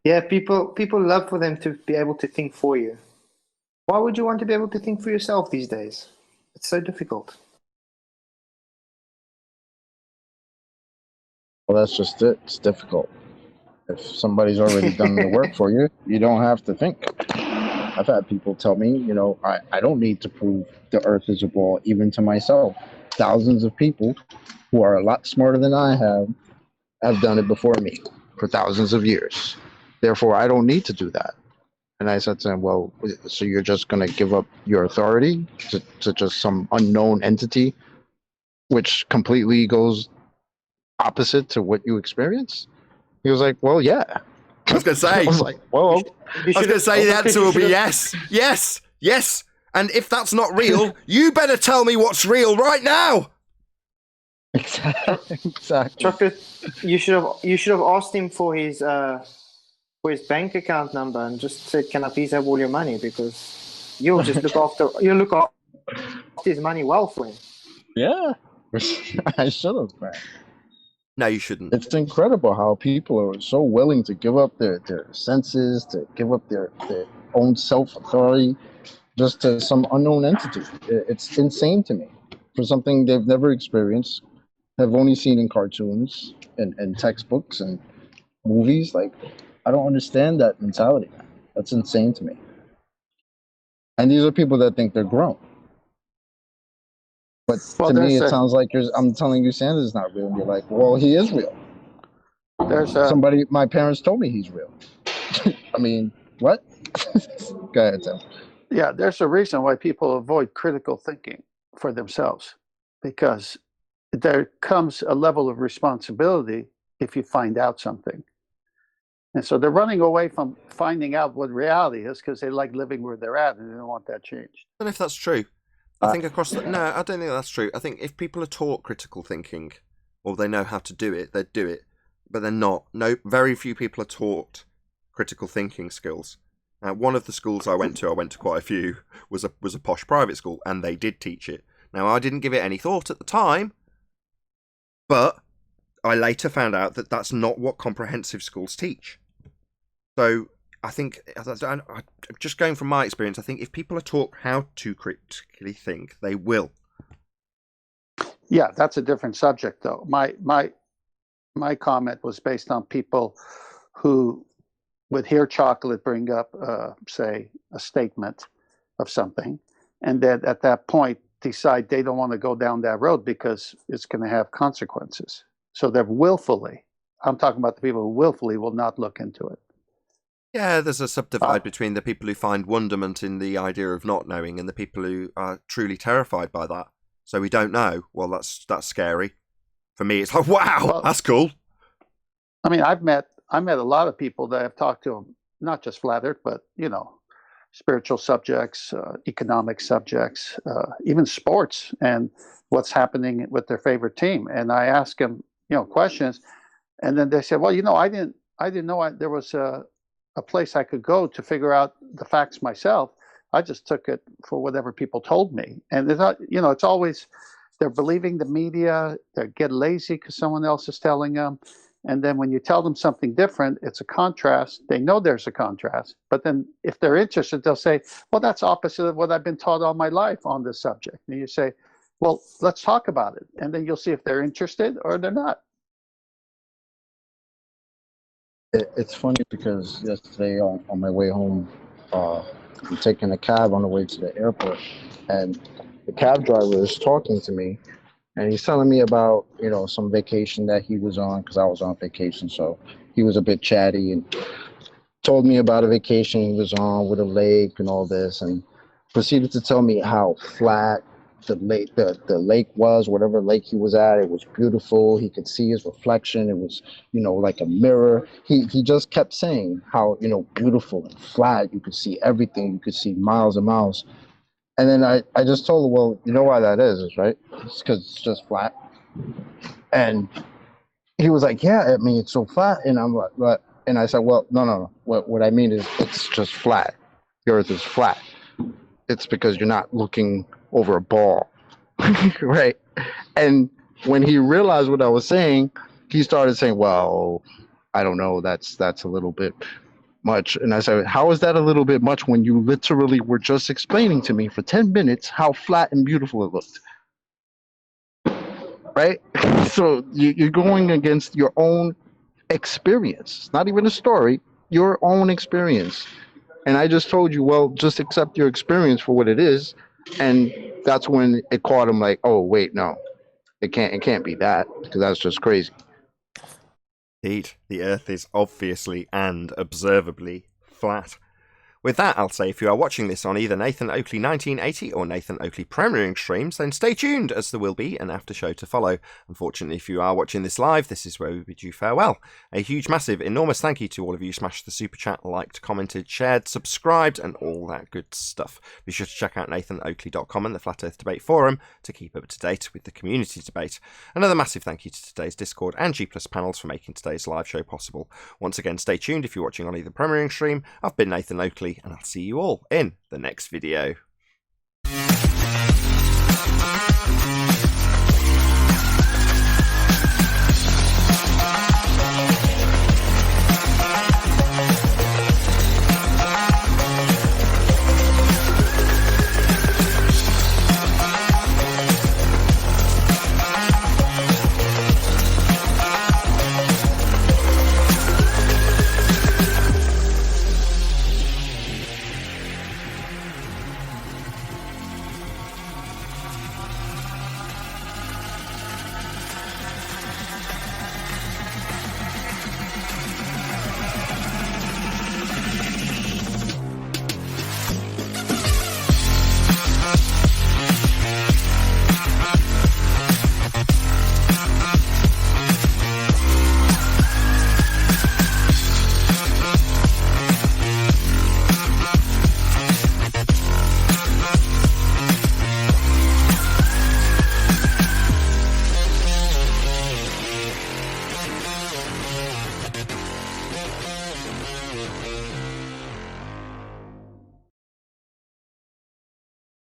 Yeah, people love for them to be able to think for you. Why would you want to be able to think for yourself these days? It's so difficult. Well, that's just it. It's difficult. If somebody's already done the work for you, you don't have to think. I've had people tell me, I don't need to prove the Earth is a ball, even to myself. thousands of people who are a lot smarter than I have done it before me for thousands of years. Therefore, I don't need to do that. And I said to him, well, so you're just going to give up your authority to just some unknown entity, which completely goes opposite to what you experience? He was like, well, yeah. I was going to say. I was like, well, I was going to say the answer will be yes, yes, yes. And if that's not real, you better tell me what's real right now. Exactly. Chocolate, you should have asked him for his bank account number and just said, "Can I please have all your money?" Because you'll just look after his money well for him. Yeah, I should have, man. No, you shouldn't. It's incredible how people are so willing to give up their senses, to give up their own self-authority, just to some unknown entity. It's insane to me. For something they've never experienced, have only seen in cartoons and textbooks and movies. Like, I don't understand that mentality. That's insane to me. And these are people that think they're grown. But to me, it sounds like I'm telling you Santa is not real. And you're like, well, he is real. My parents told me he's real. I mean, what? Go ahead, Tim. Yeah, there's a reason why people avoid critical thinking for themselves, because there comes a level of responsibility if you find out something. And so they're running away from finding out what reality is because they like living where they're at and they don't want that changed. I don't know if that's true. I think no, I don't think that's true. I think if people are taught critical thinking or they know how to do it, they'd do it. But they're not. No, very few people are taught critical thinking skills. One of the schools I went to quite a few, was a posh private school, and they did teach it. Now, I didn't give it any thought at the time, but I later found out that that's not what comprehensive schools teach. So I think, just going from my experience, I think if people are taught how to critically think, they will. Yeah, that's a different subject, though. My comment was based on people who would hear chocolate bring up, say, a statement of something, and then at that point decide they don't want to go down that road because it's going to have consequences. So they're willfully, I'm talking about the people who willfully will not look into it. Yeah, there's a subdivide between the people who find wonderment in the idea of not knowing and the people who are truly terrified by that. So we don't know. Well, that's scary. For me, it's like, wow, that's cool. I mean, I met a lot of people that I've talked to, not just flat earth, but, spiritual subjects, economic subjects, even sports and what's happening with their favorite team. And I ask them, questions. And then they said, well, I didn't know there was a place I could go to figure out the facts myself. I just took it for whatever people told me. And it's not, it's always, they're believing the media, they get lazy because someone else is telling them. And then when you tell them something different, it's a contrast. They know there's a contrast. But then if they're interested, they'll say, well, that's opposite of what I've been taught all my life on this subject. And you say, well, let's talk about it. And then you'll see if they're interested or they're not. It's funny because yesterday on my way home, I'm taking a cab on the way to the airport, and the cab driver is talking to me, and he's telling me about, some vacation that he was on, because I was on vacation, so he was a bit chatty and told me about a vacation he was on with a lake and all this, and proceeded to tell me how flat the lake was, whatever lake he was at. It was beautiful. He could see his reflection. It was, like a mirror. He just kept saying how, beautiful and flat. You could see everything. You could see miles and miles. And then I just told him, well, you know why that is, right? It's because it's just flat. And he was like, yeah, I mean, it's so flat. And I'm like, what? And I said, well, no. What I mean is it's just flat. The earth is flat. It's because you're not looking over a ball, right? And when he realized what I was saying, he started saying, well, I don't know, that's a little bit much. And I said, how is that a little bit much when you literally were just explaining to me for 10 minutes how flat and beautiful it looked? Right? So you're going against your own experience, not even a story, your own experience. And I just told you, well, just accept your experience for what it is. And that's when it caught him like, oh, wait, no, It can't be that, because that's just crazy. Indeed, the Earth is obviously and observably flat. With that, I'll say if you are watching this on either Nathan Oakley 1980 or Nathan Oakley premiering streams, then stay tuned, as there will be an after show to follow. Unfortunately, if you are watching this live, this is where we bid you farewell. A huge, massive, enormous thank you to all of you smashed the super chat, liked, commented, shared, subscribed, and all that good stuff. Be sure to check out nathanoakley.com and the Flat Earth Debate Forum to keep up to date with the community debate. Another massive thank you to today's Discord and G Plus panels for making today's live show possible. Once again, stay tuned if you're watching on either premiering stream. I've been Nathan Oakley, and I'll see you all in the next video.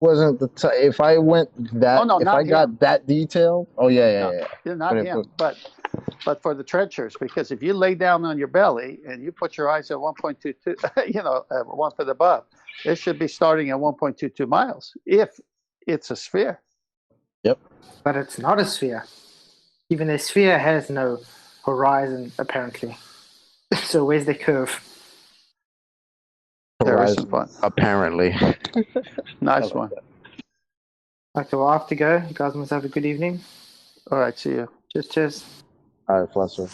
Wasn't if I went that Oh, no, if not I got him. that detailed? Oh yeah. No, you're not But him, but for the trenchers, because if you lay down on your belly and you put your eyes at 1.22, 1 foot above, it should be starting at 1.22 miles if it's a sphere. Yep. But it's not a sphere. Even a sphere has no horizon, apparently. So where's the curve? There is some fun. Apparently. Nice one. Okay, well, I have to go. You guys must have a good evening. All right, see you. Cheers. All right, Fletcher.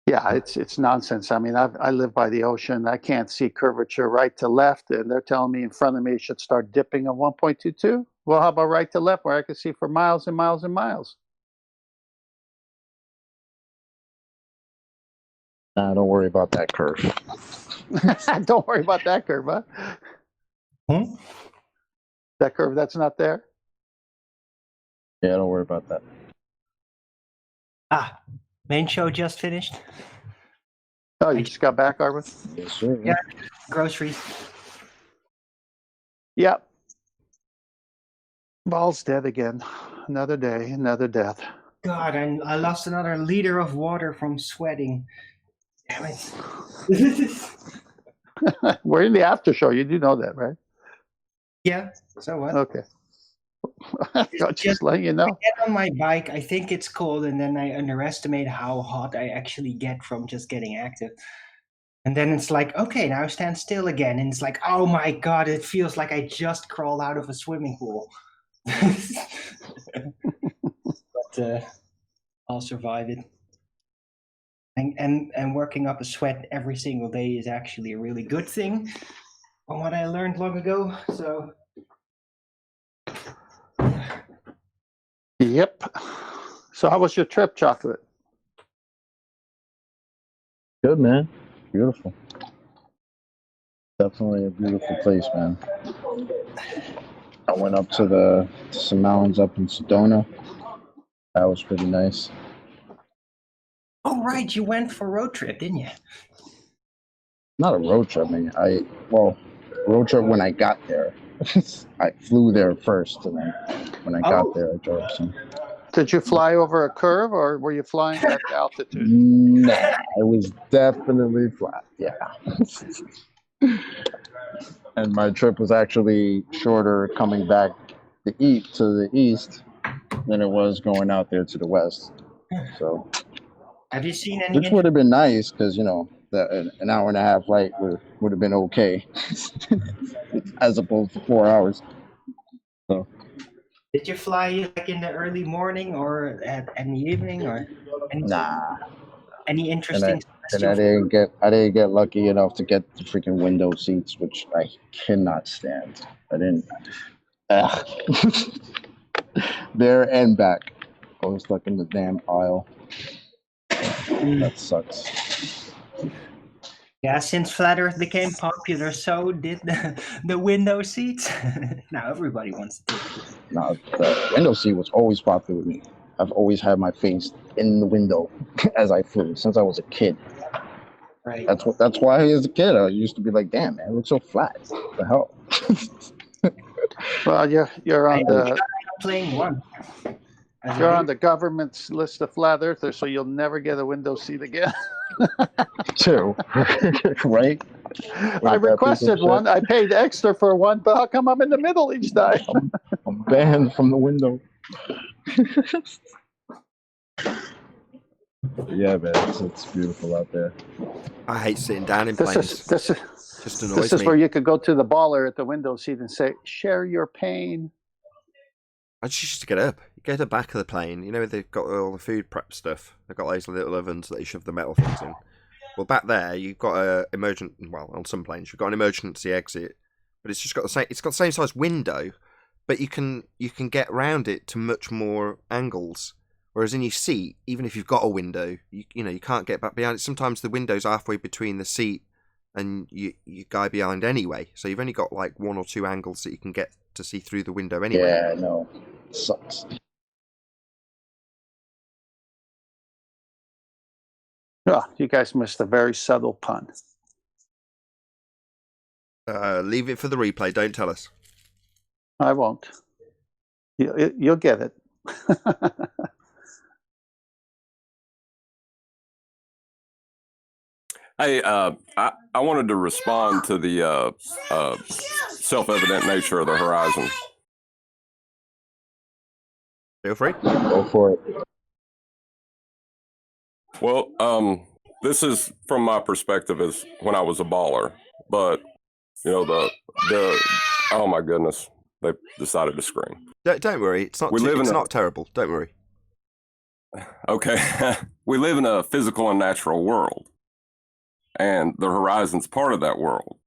Yeah, it's nonsense. I mean, I live by the ocean. I can't see curvature right to left, and they're telling me in front of me it should start dipping at 1.22. Well, how about right to left, where I can see for miles and miles and miles? Nah, don't worry about that curve. Don't worry about that curve, huh? That curve that's not there? Yeah, don't worry about that. Main show just finished. Oh, you just got back, Arvin? Yes, sir. Yeah. Groceries. Yep. Ball's dead again. Another day, another death. God, I lost another liter of water from sweating. Damn it. We're in the after show. You do know that, right? Yeah, so what? Okay. Just letting you know. I get on my bike, I think it's cold, and then I underestimate how hot I actually get from just getting active. And then it's like, okay, now stand still again. And it's like, oh my God, it feels like I just crawled out of a swimming pool. But I'll survive it. And working up a sweat every single day is actually a really good thing from what I learned long ago. So Yep. So how was your trip, Chocolate? Good, man. Beautiful. Definitely a beautiful place, man. I went up to some mountains up in Sedona. That was pretty nice. oh right, you went for a road trip, didn't you? Not a road trip, road trip when I got there. I flew there first, and then when I got there, I drove some. Did you fly over a curve, or were you flying at altitude? Nah, it was definitely flat. Yeah. And my trip was actually shorter coming back to the east than it was going out there to the west. So, Have you seen any? which would have been nice, because an hour and a half flight would have been okay, as opposed to 4 hours. So Did you fly like in the early morning or in the evening or any, Nah, any and interesting I celestial? didn't get lucky enough to get the freaking window seats, which I cannot stand. I didn't. Ugh. There and back. I was stuck in the damn aisle. That sucks. Yeah, since flat Earth became popular, so did the window seats. Now everybody wants to take it. Now, the window seat was always popular with me. I've always had my face in the window as I flew since I was a kid. Right. That's why as a kid I used to be like, damn man, it looks so flat. What the hell? Well, you're on the Playing one. you're on the government's list of flat earthers, so you'll never get a window seat again. Too. Right? I requested one. I paid extra for one, but how come I'm in the middle each time? I'm banned from the window. Yeah, man, it's beautiful out there. I hate sitting down in planes. This is me. where you could go to the baller at the window seat and say, "Share your pain." I just used to get up. You go to the back of the plane. You know, they've got all the food prep stuff. They've got those little ovens that you shove the metal things in. Well, back there, you've got on some planes, you've got an emergency exit, but it's just got the same. It's got the same size window, but you can get round it to much more angles. Whereas in your seat, even if you've got a window, you can't get back behind it. Sometimes the window's halfway between the seat and you guy behind anyway. So you've only got like one or two angles that you can get to see through the window anyway. Yeah, no, sucks. Oh, you guys missed a very subtle pun. Leave it for the replay. Don't tell us. I won't. You'll get it. Hey, I wanted to respond to the self-evident nature of the horizon. Feel free. Go for it. Well, this is from my perspective as when I was a baller, but the oh my goodness, they decided to scream. Don't worry, it's not terrible. Don't worry. Okay, we live in a physical and natural world, and the horizon's part of that world.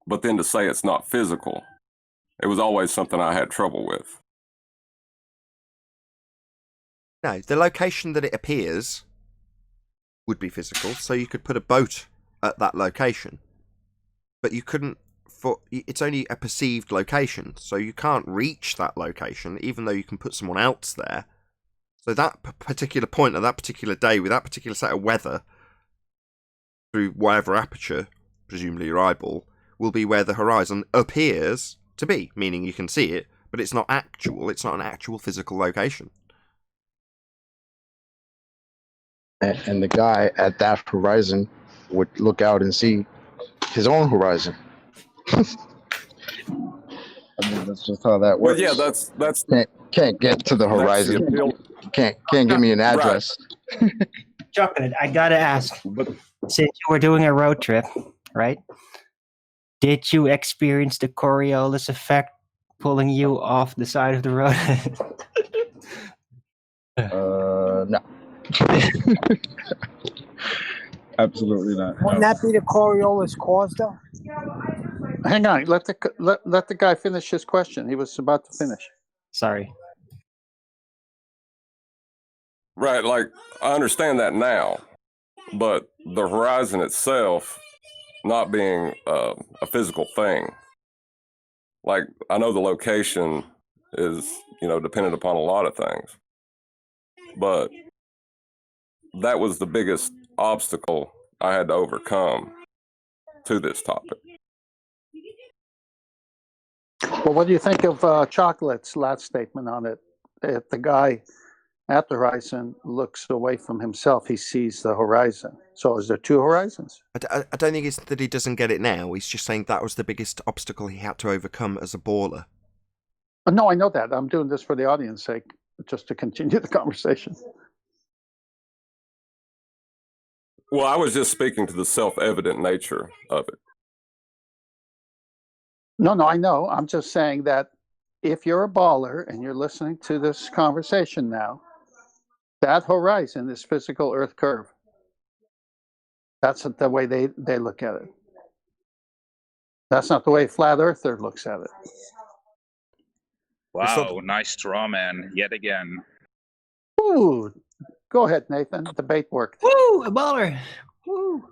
But then to say it's not physical, it was always something I had trouble with. No, the location that it appears would be physical, so you could put a boat at that location. But you couldn't, it's only a perceived location, so you can't reach that location, even though you can put someone else there. So that particular point at that particular day, with that particular set of weather, through whatever aperture, presumably your eyeball, will be where the horizon appears to be, meaning you can see it, but it's not actual, it's not an actual physical location. And the guy at that horizon would look out and see his own horizon. I mean, that's just how that works. Well, yeah, that's can't get to the horizon. Can't give me an address. Right. Chocolate, I gotta ask. Since you were doing a road trip, right? Did you experience the Coriolis effect pulling you off the side of the road? No. Absolutely not. Wouldn't that be the Coriolis cause, though? Hang on, let the guy finish his question. He was about to finish. Sorry. right. Like I understand that now, but the horizon itself not being a physical thing. Like I know the location is dependent upon a lot of things, but that was the biggest obstacle I had to overcome to this topic. Well, what do you think of Chocolate's last statement on it? If the guy at the horizon looks away from himself, he sees the horizon. So is there two horizons? I don't think it's that he doesn't get it now. He's just saying that was the biggest obstacle he had to overcome as a baller. No, I know that. I'm doing this for the audience's sake, just to continue the conversation. Well, I was just speaking to the self-evident nature of it. No, I know. I'm just saying that if you're a baller and you're listening to this conversation now, that horizon is physical Earth curve. That's the way they look at it. That's not the way Flat Earther looks at it. Wow, nice straw man, yet again. Ooh, go ahead, Nathan. Debate worked. Woo, a baller. Woo.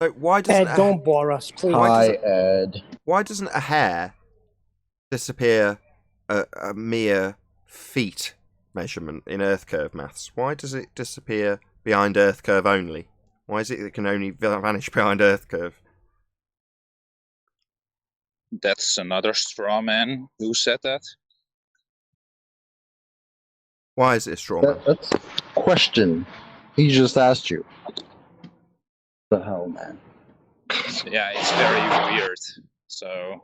So why doesn't Ed, don't bore us, please. Hi, Ed. why doesn't a hair disappear a mere feet measurement in Earth curve maths? Why does it disappear behind Earth curve only? Why is it can only vanish behind Earth curve? That's another straw man. Who said that? Why is it a straw man? That's a question. He just asked you. The hell, man. Yeah, it's very weird. So,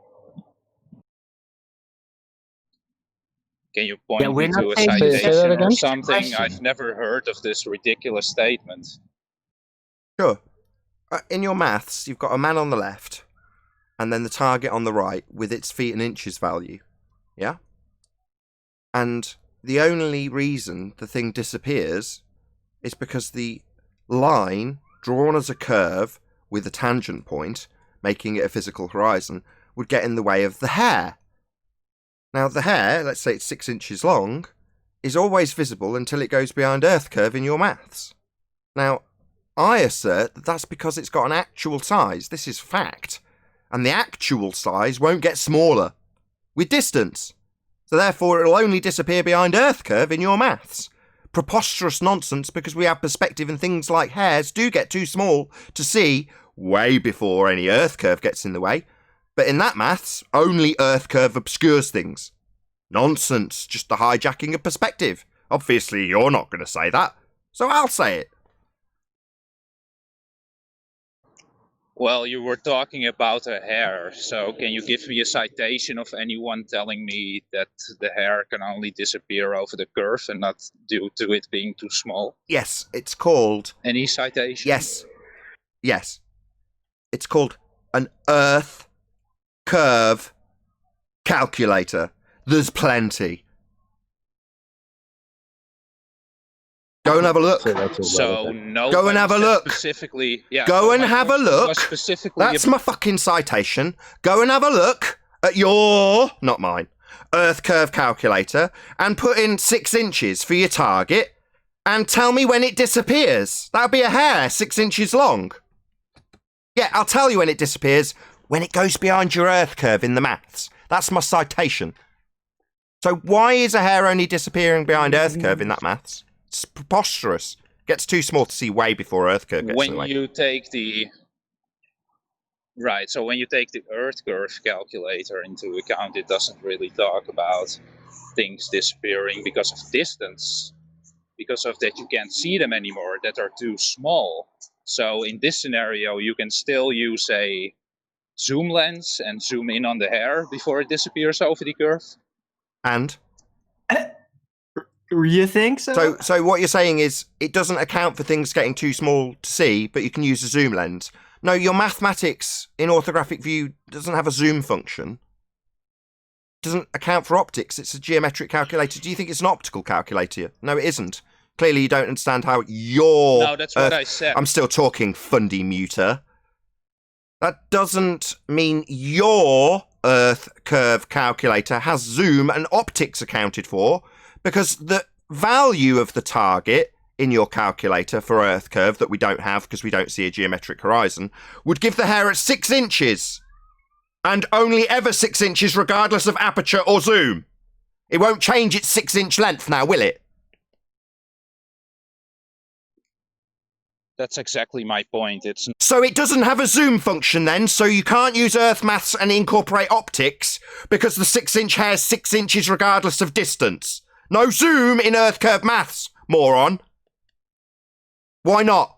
can you point we're me not to a saying Say that citation or again? something? Question. I've never heard of this ridiculous statement. Sure. In your maths, you've got a man on the left, and then the target on the right with its feet and inches value. Yeah? And the only reason the thing disappears is because the line drawn as a curve with a tangent point, making it a physical horizon, would get in the way of the hair. Now, the hair, let's say it's 6 inches long, is always visible until it goes behind Earth curve in your maths. Now, I assert that that's because it's got an actual size. This is fact. And the actual size won't get smaller with distance. So therefore, it'll only disappear behind Earth curve in your maths. Preposterous nonsense, because we have perspective and things like hairs do get too small to see way before any Earth curve gets in the way. But in that maths, only Earth curve obscures things. Nonsense, just the hijacking of perspective. Obviously, you're not going to say that, so I'll say it. Well, you were talking about a hair, so can you give me a citation of anyone telling me that the hair can only disappear over the curve and not due to it being too small? Yes, it's called... Any citation? Yes. It's called an Earth curve calculator. There's plenty. Go and have a look. So no. Go and have a look. Specifically, yeah. Go and have a look. Specifically, That's my fucking citation. Go and have a look at your, not mine, Earth curve calculator and put in 6 inches for your target and tell me when it disappears. That'll be a hair 6 inches long. Yeah, I'll tell you when it disappears, when it goes behind your Earth curve in the maths. That's my citation. So why is a hair only disappearing behind Earth curve in that maths? It's preposterous. Gets too small to see way before Earth curve gets in the way. when you take the right, so when you take the Earth curve calculator into account, it doesn't really talk about things disappearing because of distance, because of that you can't see them anymore, that are too small. So in this scenario, you can still use a zoom lens and zoom in on the hair before it disappears over the curve. And? You think so? So what you're saying is it doesn't account for things getting too small to see, but you can use a zoom lens. No, your mathematics in orthographic view doesn't have a zoom function. It doesn't account for optics. It's a geometric calculator. Do you think it's an optical calculator? No, it isn't. Clearly, you don't understand how your... No, that's what I said. I'm still talking fundy muter. That doesn't mean your Earth curve calculator has zoom and optics accounted for, because the value of the target in your calculator for Earth curve that we don't have because we don't see a geometric horizon would give the hair at 6 inches. And only ever 6 inches regardless of aperture or zoom. It won't change its 6-inch length now, will it? That's exactly my point. It's So it doesn't have a zoom function then, so you can't use Earth maths and incorporate optics because the 6-inch hair's 6 inches regardless of distance. No zoom in Earth curve maths, moron. Why not?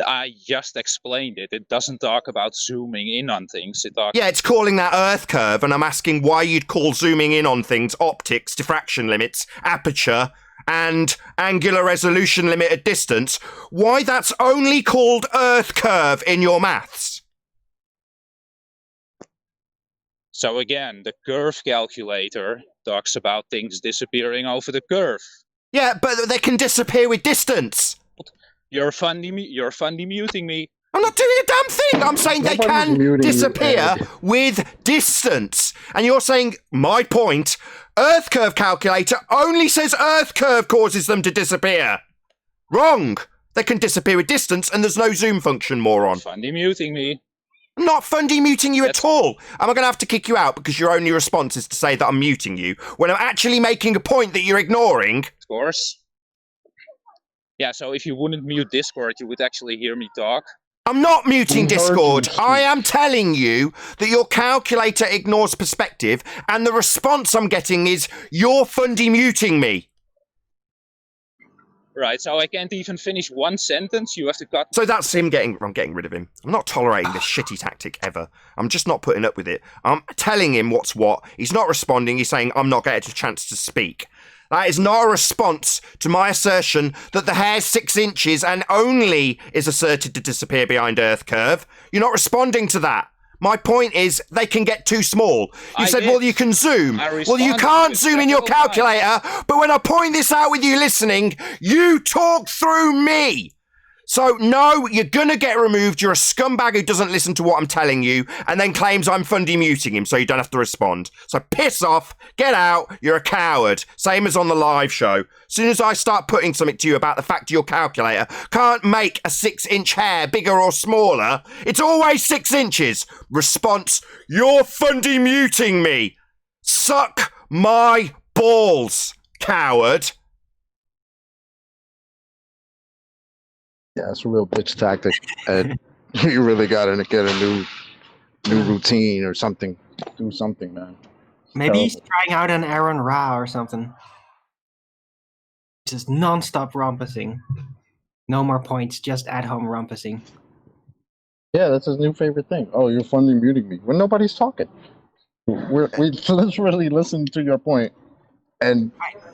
I just explained it. It doesn't talk about zooming in on things. It talks. Yeah, it's calling that Earth curve, and I'm asking why you'd call zooming in on things optics, diffraction limits, aperture, and angular resolution limit at distance. Why that's only called Earth curve in your maths? So again, the curve calculator talks about things disappearing over the curve. Yeah, but they can disappear with distance. You're funny muting me. I'm not doing a damn thing. I'm saying they Nobody's can muting you, disappear Ed. with distance. And you're saying, my point, Earth curve calculator only says Earth curve causes them to disappear. Wrong. They can disappear with distance and there's no zoom function, moron. Funny muting me. I'm not fundy muting you at all. Am I going to have to kick you out because your only response is to say that I'm muting you when I'm actually making a point that you're ignoring? Of course. Yeah, so if you wouldn't mute Discord, you would actually hear me talk. I'm not muting We heard Discord. you. I am telling you that your calculator ignores perspective, and the response I'm getting is you're fundy muting me. Right, so I can't even finish one sentence. You have to cut. So that's him I'm getting rid of him. I'm not tolerating this shitty tactic ever. I'm just not putting up with it. I'm telling him what's what. He's not responding. He's saying I'm not getting a chance to speak. That is not a response to my assertion that the hair's 6 inches and only is asserted to disappear behind Earth curve. You're not responding to that. My point is they can get too small. You said, well, you can zoom. Well, you can't zoom in your calculator, but when I point this out with you listening, you talk through me. So, no, you're going to get removed. You're a scumbag who doesn't listen to what I'm telling you and then claims I'm fundy muting him so you don't have to respond. So piss off, get out, you're a coward. Same as on the live show. As soon as I start putting something to you about the fact your calculator can't make a 6-inch hair bigger or smaller, it's always 6 inches. Response, you're fundy muting me. Suck my balls, coward. Yeah, it's a real bitch tactic, and you really gotta get a new routine or something. Do something, man. Maybe he's trying out an Aaron Ra or something. Just non-stop rumpusing. No more points, just at-home rumpusing. Yeah, that's his new favorite thing. Oh, you're funny muting me when nobody's talking. We literally listen to your point, and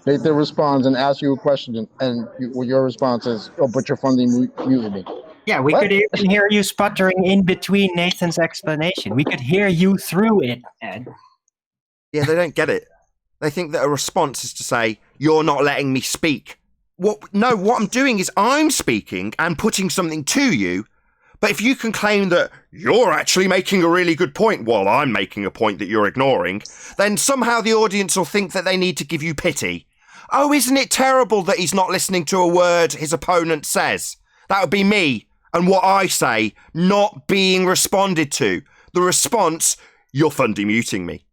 Nathan responds and asks you a question, and your response is, "Oh, but you're funny muting me." Yeah, we could even hear you sputtering in between Nathan's explanation. We could hear you through it, Ed. Yeah, they don't get it. They think that a response is to say, you're not letting me speak. What I'm doing is I'm speaking and putting something to you. But if you can claim that you're actually making a really good point while I'm making a point that you're ignoring, then somehow the audience will think that they need to give you pity. Oh, isn't it terrible that he's not listening to a word his opponent says? That would be me and what I say not being responded to. The response, you're fundy muting me.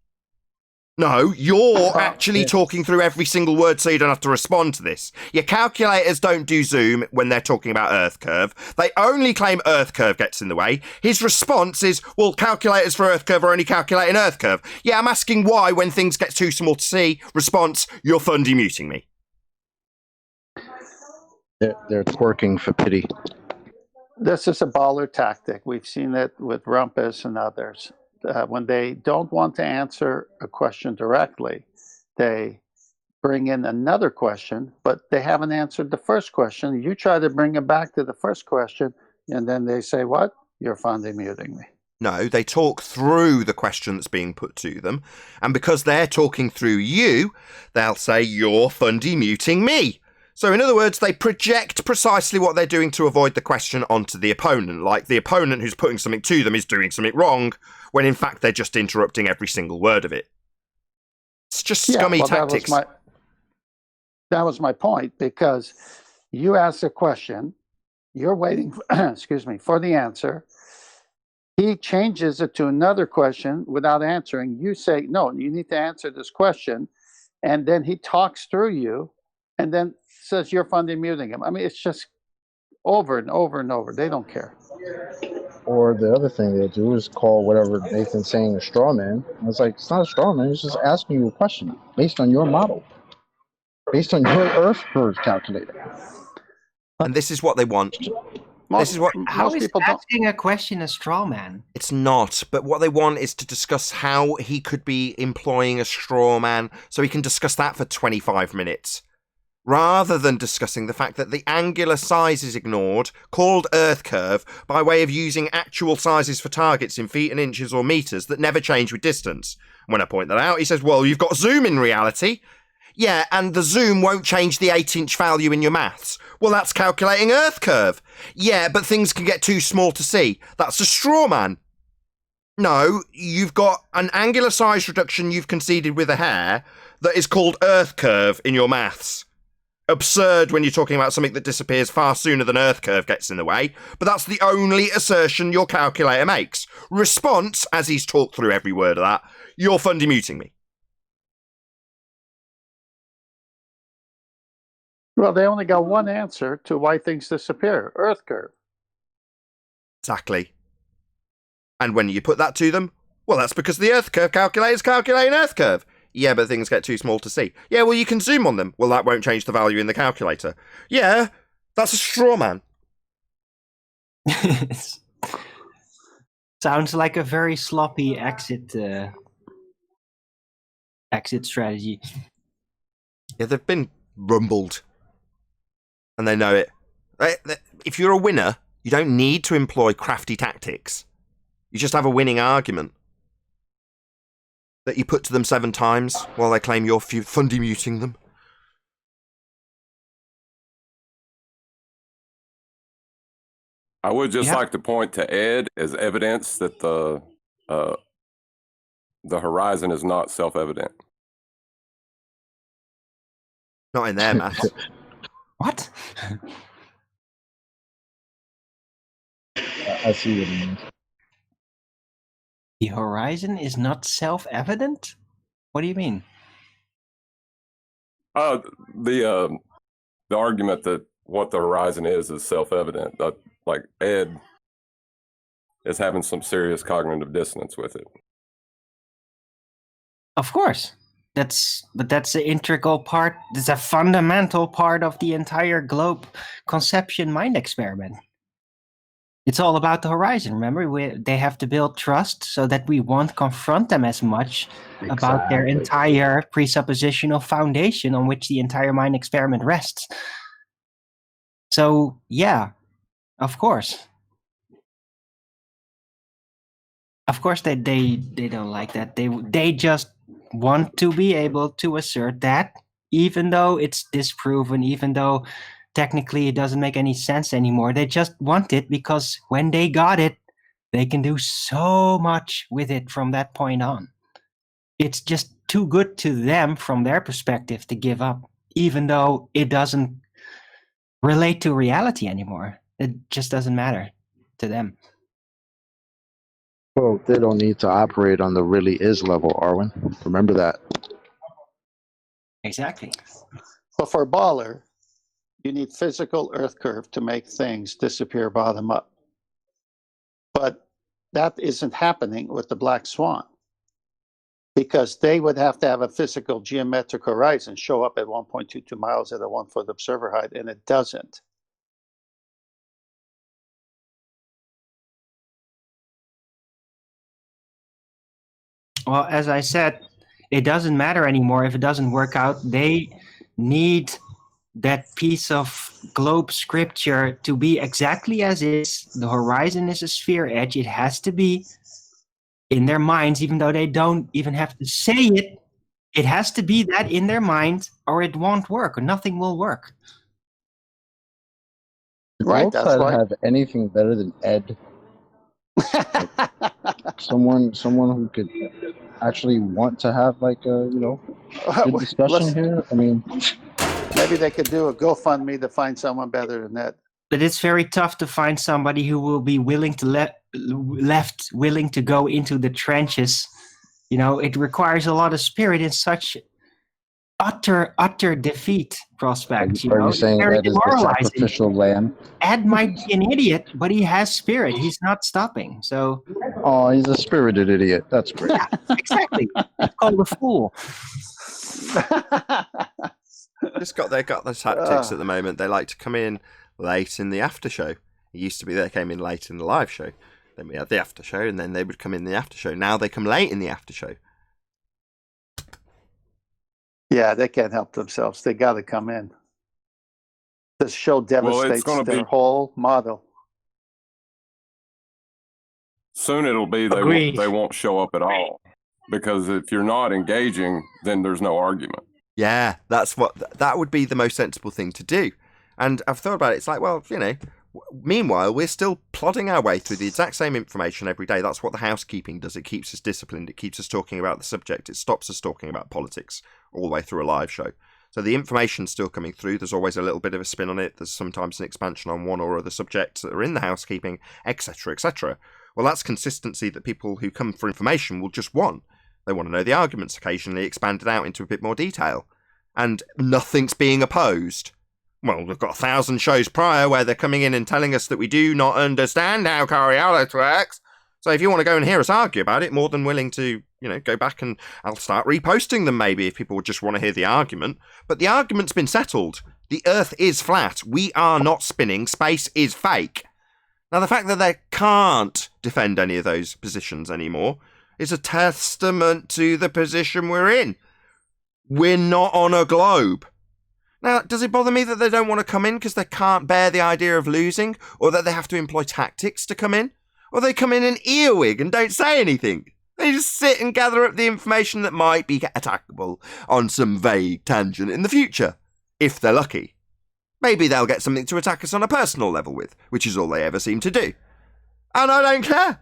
No, you're actually talking through every single word so you don't have to respond to this. Your calculators don't do zoom when they're talking about Earth curve. They only claim Earth curve gets in the way. His response is, well, calculators for Earth curve are only calculating Earth curve. Yeah, I'm asking why when things get too small to see. Response, you're fundy muting me. They're twerking for pity. This is a baller tactic. We've seen it with Rumpus and others. When they don't want to answer a question directly, they bring in another question, but they haven't answered the first question. You try to bring them back to the first question, and then they say, what? You're fundy muting me. No, they talk through the question that's being put to them, and because they're talking through you, they'll say, you're fundy muting me. So in other words, they project precisely what they're doing to avoid the question onto the opponent, like the opponent who's putting something to them is doing something wrong, when in fact they're just interrupting every single word of it. It's just scummy tactics. That was my point, because you ask a question, you're waiting for the answer. He changes it to another question without answering. You say, no, you need to answer this question. And then he talks through you and then says you're fundy muting him. I mean, it's just over and over and over. They don't care. Or the other thing they'll do is call whatever Nathan's saying a straw man. And it's like, it's not a straw man. It's just asking you a question based on your model, based on your Earth curve calculator. And this is what they want. How is asking a question a straw man? It's not, but what they want is to discuss how he could be employing a straw man, so he can discuss that for 25 minutes. rather than discussing the fact that the angular size is ignored, called Earth curve, by way of using actual sizes for targets in feet and inches or meters that never change with distance. When I point that out, he says, well, you've got zoom in reality. Yeah, and the zoom won't change the 8-inch value in your maths. Well, that's calculating Earth curve. Yeah, but things can get too small to see. That's a straw man. No, you've got an angular size reduction you've conceded with a hair that is called Earth curve in your maths. Absurd when you're talking about something that disappears far sooner than Earth curve gets in the way, but that's the only assertion your calculator makes. Response, as he's talked through every word of that, you're fundy muting me. Well, they only got one answer to why things disappear: Earth curve. Exactly. And when you put that to them, well, that's because the Earth curve calculator's calculating Earth curve. Yeah, but things get too small to see. Yeah, well, you can zoom on them. Well, that won't change the value in the calculator. Yeah, that's a straw man. Sounds like a very sloppy exit strategy. Yeah, they've been rumbled. And they know it. If you're a winner, you don't need to employ crafty tactics. You just have a winning argument that you put to them 7 times while they claim you're fundy muting them. I would just like to point to Ed as evidence that the horizon is not self-evident. Not in their maths. What? I see what you mean. The horizon is not self-evident? What do you mean? The argument that what the horizon is self-evident. Like Ed is having some serious cognitive dissonance with it. Of course. That's an integral part. It's a fundamental part of the entire globe conception mind experiment. It's all about the horizon. Remember, they have to build trust so that we won't confront them as much about their entire presuppositional foundation on which the entire mind experiment rests. So, yeah, of course. Of course, they don't like that. They just want to be able to assert that, even though it's disproven, even though technically it doesn't make any sense anymore. They just want it because when they got it, they can do so much with it from that point on. It's just too good to them from their perspective to give up, even though it doesn't relate to reality anymore. It just doesn't matter to them. Well, they don't need to operate on the really is level, Arwen. Remember that. Exactly. But for Baller, you need physical Earth curve to make things disappear bottom up. But that isn't happening with the Black Swan, because they would have to have a physical geometric horizon show up at 1.22 miles at a 1-foot observer height, and it doesn't. Well, as I said, it doesn't matter anymore if it doesn't work out. They need that piece of globe scripture to be exactly as is. The horizon is a sphere edge. It has to be in their minds, even though they don't even have to say it. It has to be that in their mind, or it won't work, or nothing will work. Right, that's why. Have anything better than Ed? someone who could actually want to have like a good discussion here. I mean, maybe they could do a GoFundMe to find someone better than that. But it's very tough to find somebody who will be willing to willing to go into the trenches. You know, it requires a lot of spirit in such utter defeat prospects. Are you saying that is the sacrificial lamb? Ed might be an idiot, but he has spirit. He's not stopping. So. Oh, he's a spirited idiot. That's great. Yeah, exactly. It's called a fool. They got the tactics at the moment. They like to come in late in the after show. It used to be they came in late in the live show. Then we had the after show, and then they would come in the after show. Now they come late in the after show. Yeah, they can't help themselves. They got to come in. This show devastates gonna their be- whole model. Soon it'll be Agreed. they won't show up at all, because if you're not engaging, then there's no argument. Yeah, that would be the most sensible thing to do. And I've thought about it. It's like, well, meanwhile, we're still plodding our way through the exact same information every day. That's what the housekeeping does. It keeps us disciplined. It keeps us talking about the subject. It stops us talking about politics all the way through a live show. So the information's still coming through. There's always a little bit of a spin on it. There's sometimes an expansion on one or other subjects that are in the housekeeping, etc., etc. Well, that's consistency that people who come for information will just want. They want to know the arguments, occasionally expanded out into a bit more detail. And nothing's being opposed. Well, we've got 1,000 shows prior where they're coming in and telling us that we do not understand how Coriolis works. So if you want to go and hear us argue about it, more than willing to, go back, and I'll start reposting them maybe if people just want to hear the argument. But the argument's been settled. The Earth is flat. We are not spinning. Space is fake. Now, the fact that they can't defend any of those positions anymore is a testament to the position we're in. We're not on a globe. Now, does it bother me that they don't want to come in because they can't bear the idea of losing, or that they have to employ tactics to come in? Or they come in an earwig and don't say anything? They just sit and gather up the information that might be attackable on some vague tangent in the future, if they're lucky. Maybe they'll get something to attack us on a personal level with, which is all they ever seem to do. And I don't care.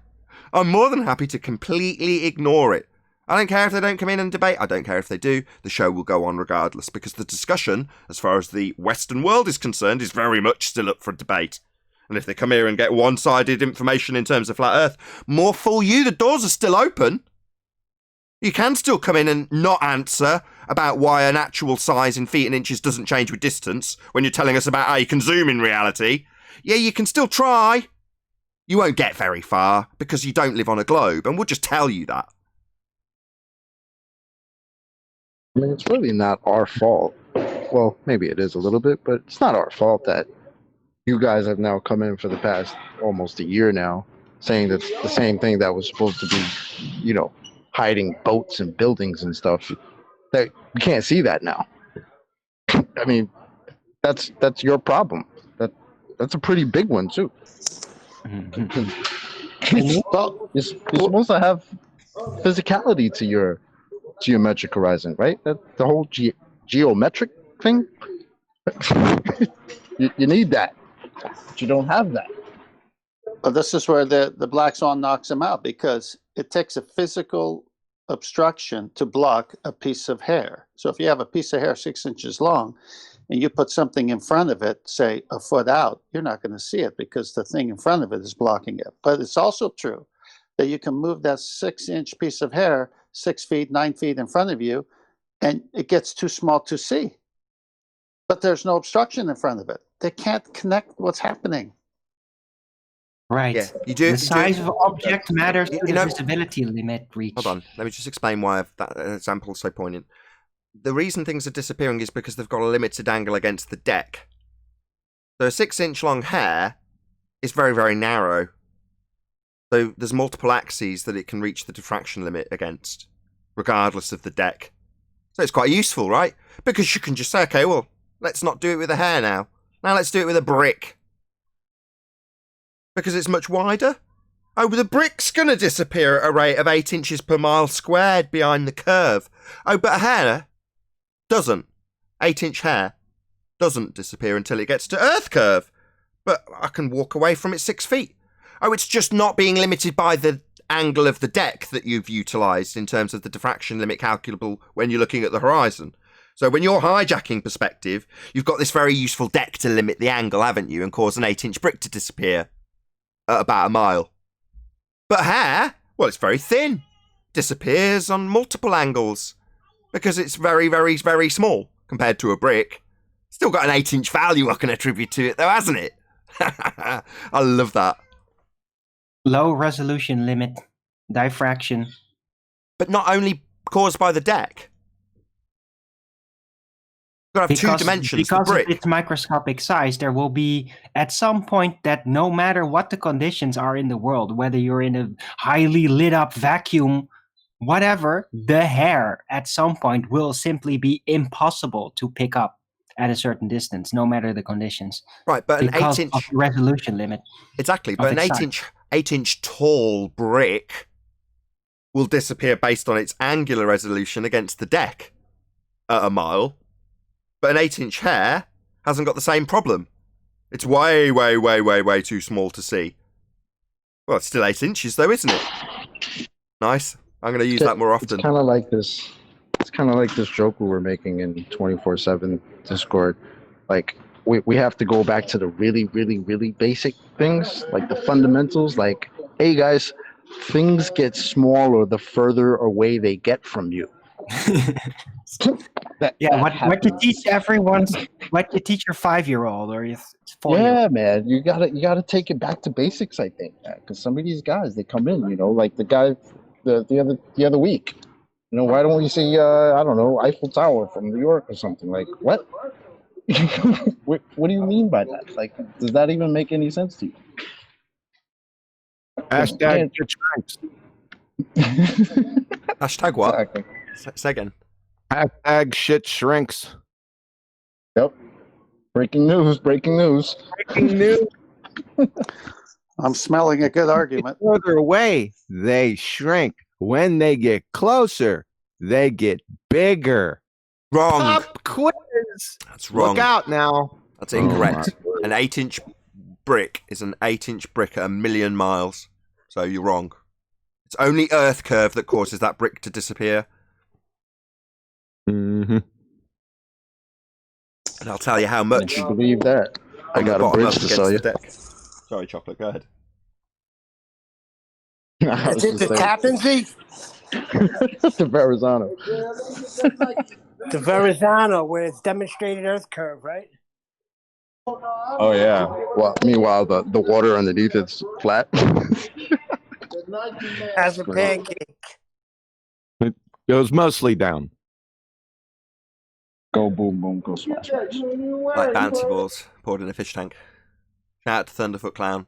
I'm more than happy to completely ignore it. I don't care if they don't come in and debate. I don't care if they do. The show will go on regardless, because the discussion, as far as the Western world is concerned, is very much still up for debate. And if they come here and get one-sided information in terms of flat Earth, more fool you, the doors are still open. You can still come in and not answer about why an actual size in feet and inches doesn't change with distance when you're telling us about how you can zoom in reality. Yeah, you can still try. You won't get very far because you don't live on a globe, and we'll just tell you that. I mean, it's really not our fault. Well, maybe it is a little bit, but it's not our fault that you guys have now come in for the past almost a year now saying that the same thing that was supposed to be, hiding boats and buildings and stuff. That we can't see that now. I mean, that's your problem. That's a pretty big one too. Well, You're supposed to have physicality to your geometric horizon, right? That the whole geometric thing. you need that, but you don't have that. Well, this is where the black swan knocks him out, because it takes a physical obstruction to block a piece of hair. So if you have a piece of hair 6 inches long and you put something in front of it, say a foot out, you're not going to see it because the thing in front of it is blocking it. But it's also true that you can move that 6-inch piece of hair 6 feet, 9 feet in front of you, and it gets too small to see. But there's no obstruction in front of it. They can't connect what's happening. Right. Yeah, you do. The size of an object matters to the visibility limit reach. Hold on. Let me just explain why that example is so poignant. The reason things are disappearing is because they've got a limited angle against the deck. So a 6-inch long hair is very, very narrow. So there's multiple axes that it can reach the diffraction limit against, regardless of the deck. So it's quite useful, right? Because you can just say, okay, well, let's not do it with a hair now. Now let's do it with a brick. Because it's much wider. Oh, but the brick's going to disappear at a rate of 8 inches per mile squared behind the curve. Oh, but a hair doesn't. 8-inch hair doesn't disappear until it gets to Earth curve. But I can walk away from it 6 feet. Oh, it's just not being limited by the angle of the deck that you've utilised in terms of the diffraction limit calculable when you're looking at the horizon. So when you're hijacking perspective, you've got this very useful deck to limit the angle, haven't you, and cause an 8-inch brick to disappear at about a mile. But hair, well, it's very thin. Disappears on multiple angles because it's very, very, very small compared to a brick. Still got an 8-inch value I can attribute to it, though, hasn't it? I love that. Low resolution limit, diffraction. But not only caused by the deck. You've got to have 2 dimensions. Because the brick. of its microscopic size, there will be at some point that no matter what the conditions are in the world, whether you're in a highly lit up vacuum, whatever, the hair at some point will simply be impossible to pick up. at a certain distance, no matter the conditions. Right, but an Because 8-inch of the resolution limit. exactly, but of an its size. 8-inch tall brick will disappear based on its angular resolution against the deck at a mile. But an 8-inch hair hasn't got the same problem. It's way, way, way, way, way too small to see. Well, it's still 8 inches though, isn't it? Nice. I'm going to use that more often. It's kind of like this. It's kind of like this joke we were making in 24/7 Discord. Like we have to go back to the really, really, really basic things, like the fundamentals. Like, hey guys, things get smaller the further away they get from you. What you teach what you teach your 5-year-old or your 4-year-old. Yeah, man, you gotta take it back to basics. I think because some of these guys they come in, like the guy the other week. Why don't we see I don't know, Eiffel Tower from New York or something? Like what? What do you mean by that? Like, does that even make any sense to you? Hashtag Hashtag what? Exactly. Say again. Hashtag shit shrinks. Yep. Breaking news. Breaking news. I'm smelling a good argument. Further away, they shrink. When they get closer, they get bigger. Wrong. Pop quiz. That's wrong. Look out now. That's incorrect. An 8-inch brick is an 8-inch brick at 1,000,000 miles. So you're wrong. It's only Earth curve that causes that brick to disappear. Mm-hmm. And I'll tell you how much. You believe that? I got a bridge to sell you. Sorry, Chocolate, go ahead. Is it the Tappan Zee? The Verrazano. The Verrazano, where it's demonstrated Earth curve, right? Oh yeah. Well, meanwhile, the water underneath it's flat. As a pancake. It goes mostly down. Go boom boom, go smash smash. Like bouncy balls poured in a fish tank. Shout out to Thunderfoot Clown.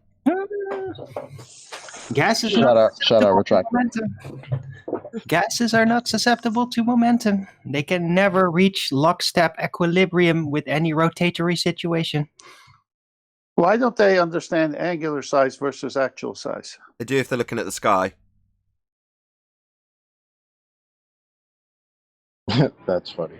Gases Shout out, retract. Gases are not susceptible to momentum. They can never reach lockstep equilibrium with any rotatory situation. Why don't they understand angular size versus actual size? They do if they're looking at the sky. That's funny.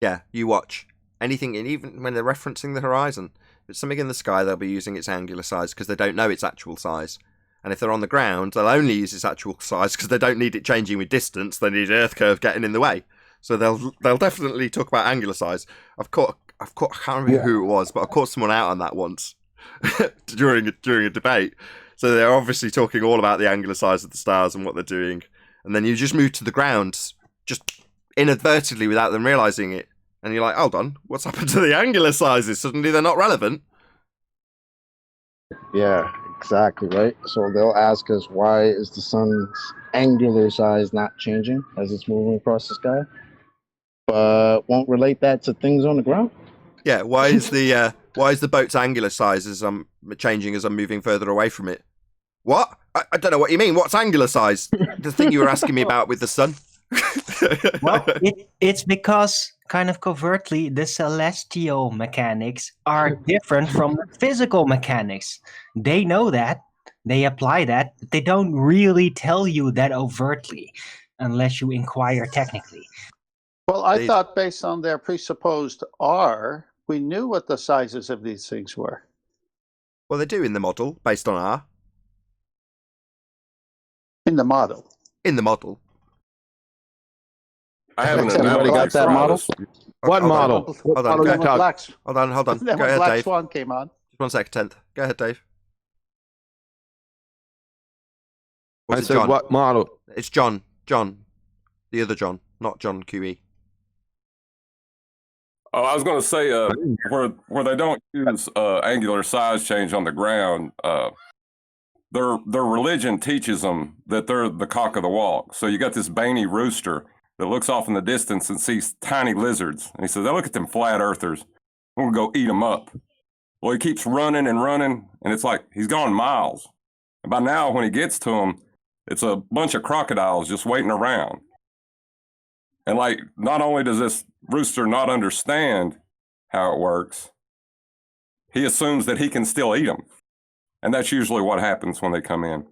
Yeah, you watch. Anything, and even when they're referencing the horizon, if it's something in the sky, they'll be using its angular size because they don't know its actual size. And if they're on the ground, they'll only use its actual size because they don't need it changing with distance. They need Earth curve getting in the way. So they'll definitely talk about angular size. I can't remember who it was, but I caught someone out on that once during a debate. So they're obviously talking all about the angular size of the stars and what they're doing. And then you just move to the ground, just inadvertently without them realizing it. And you're like, hold on, what's happened to the angular sizes? Suddenly they're not relevant. Yeah, exactly, right? So they'll ask us, why is the sun's angular size not changing as it's moving across the sky? But won't relate that to things on the ground? Yeah, why is the boat's angular size as I'm changing as I'm moving further away from it? What? I don't know what you mean. What's angular size? The thing you were asking me about with the sun? Well, it's because, kind of covertly, the celestial mechanics are different from the physical mechanics. They know that. They apply that. But they don't really tell you that overtly unless you inquire technically. Well, I thought based on their presupposed R, we knew what the sizes of these things were. Well, they do in the model, based on R. In the model. In the model. I haven't Everybody got that model? What model? Hold on. Then when Black, Hold on. then Go when ahead, Black Dave. Swan came on. Just 1 second, 10th. Go ahead, Dave. I said what model? It's John. The other John, not John QE. Oh, I was going to say, where they don't use angular size change on the ground, their religion teaches them that they're the cock of the walk. So you got this Baney rooster that looks off in the distance and sees tiny lizards. And he says, look at them flat earthers. I'm going to go eat them up. Well, he keeps running and running, and it's like he's gone miles. And by now, when he gets to them, it's a bunch of crocodiles just waiting around. And like, not only does this rooster not understand how it works, he assumes that he can still eat them. And that's usually what happens when they come in.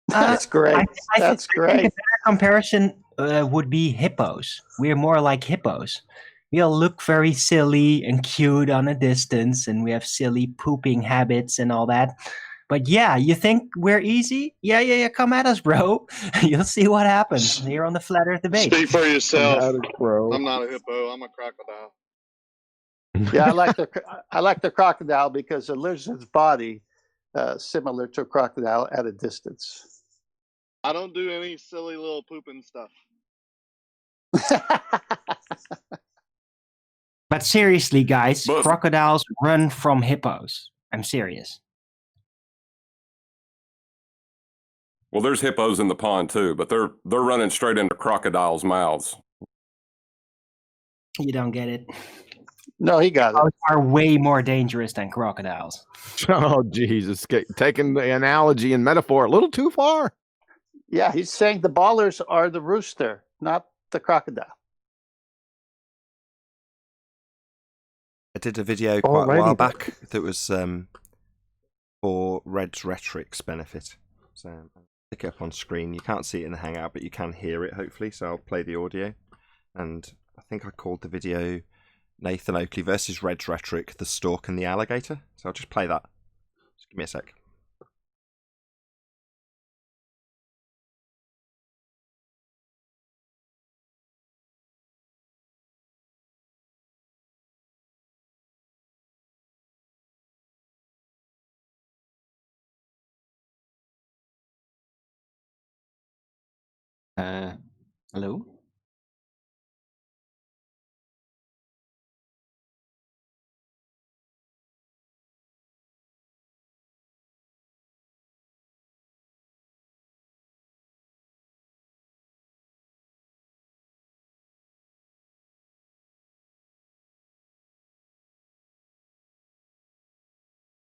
That's great. That's I think great. a better comparison would be hippos. We're more like hippos. We all look very silly and cute on a distance, and we have silly pooping habits and all that. But yeah, you think we're easy? Yeah. Come at us, bro. You'll see what happens here on the Flat Earth debate. Speak for yourself. Bro. I'm not a hippo. I'm a crocodile. Yeah, I like the crocodile because it lives its body similar to a crocodile at a distance. I don't do any silly little pooping stuff. But seriously, guys, But- crocodiles run from hippos. I'm serious. Well, there's hippos in the pond too, but they're running straight into crocodiles' mouths. You don't get it. No, he got it. Hippos are way more dangerous than crocodiles. Oh, Jesus. Taking the analogy and metaphor a little too far. Yeah, he's saying the ballers are the rooster, not the crocodile. I did a video quite a Alrighty while then. back that was for Red's Rhetoric's benefit. So I'll stick it up on screen. You can't see it in the Hangout, but you can hear it, hopefully. So I'll play the audio. And I think I called the video Nathan Oakley versus Red's Rhetoric, the Stork and the Alligator. So I'll just play that. Just give me a sec. Hello?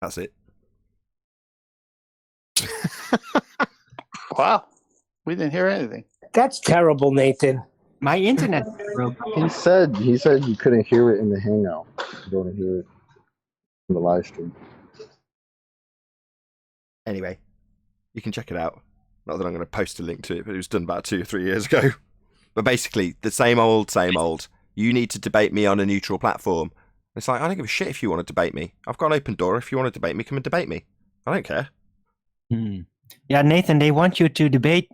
That's it. Wow, we didn't hear anything. That's terrible, Nathan. My internet broke. He said you couldn't hear it in the Hangout. You don't hear it in the live stream. Anyway, you can check it out. Not that I'm going to post a link to it, but it was done about 2 or 3 years ago. But basically, the same old, same old. You need to debate me on a neutral platform. It's like, I don't give a shit if you want to debate me. I've got an open door. If you want to debate me, come and debate me. I don't care. Yeah, Nathan, they want you to debate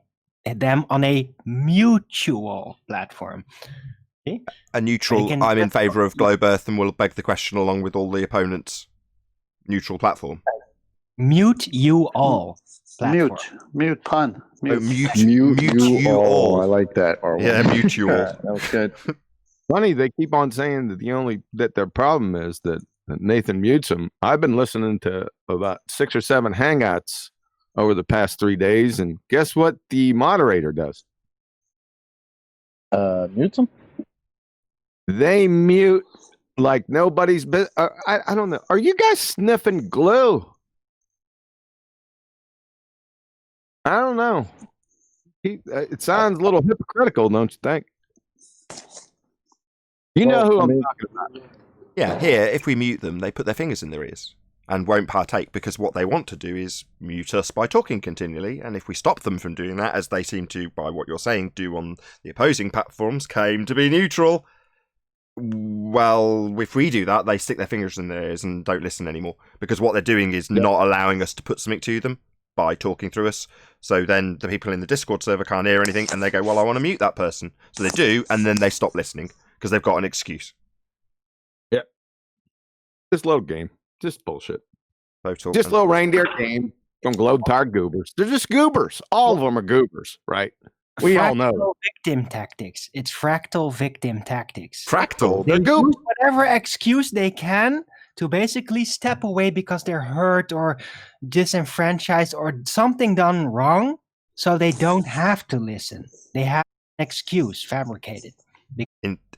them on a mutual platform. Okay? A neutral, can- I'm in favour of globe Earth and will beg the question along with all the opponents. Neutral platform. Mute you all. Platform. Mute pun. Oh, Mute. mute you all. I like that. Or Yeah, mute you all. That was good. Funny, they keep on saying that their problem is that Nathan mutes them. I've been listening to about 6 or 7 Hangouts over the past 3 days, and guess what the moderator does? Mute them? They mute like nobody's been. I don't know. Are you guys sniffing glue? I don't know. It sounds a little hypocritical, don't you think? You know who I'm talking about. Yeah, here, if we mute them, they put their fingers in their ears and won't partake because what they want to do is mute us by talking continually. And if we stop them from doing that, as they seem to, by what you're saying, do on the opposing platforms, claim to be neutral, well, if we do that, they stick their fingers in their ears and don't listen anymore because what they're doing is not allowing us to put something to them by talking through us. So then the people in the Discord server can't hear anything and they go, well, I want to mute that person. So they do, and then they stop listening because they've got an excuse. Yep. Just load game. Just bullshit. Total. Just little reindeer game from globe-tired goobers. They're just goobers. All of them are goobers, right? We all know. Fractal victim tactics. It's fractal victim tactics. Fractal. They They're goobers. use whatever excuse they can to basically step away because they're hurt or disenfranchised or something done wrong, so they don't have to listen. They have an excuse fabricated.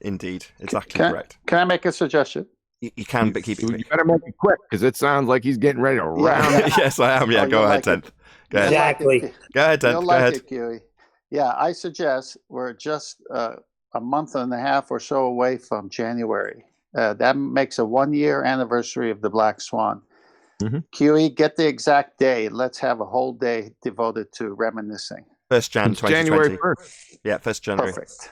Indeed. Exactly correct. Can I make a suggestion? You can, but keep it You quick. better make it quick because it sounds like he's getting ready to round. Yes, I am. Yeah, Oh, go you'll ahead, like Tent. it. Go ahead. Exactly. Go ahead, Tent. You'll Go like ahead. it, Kiwi. Yeah, I suggest we're just a month and a half or so away from January. That makes a 1-year anniversary of the Black Swan. Mhm. QE, get the exact day. Let's have a whole day devoted to reminiscing. 1st Jan It's January 2020. 1st. Yeah, 1st January. Perfect.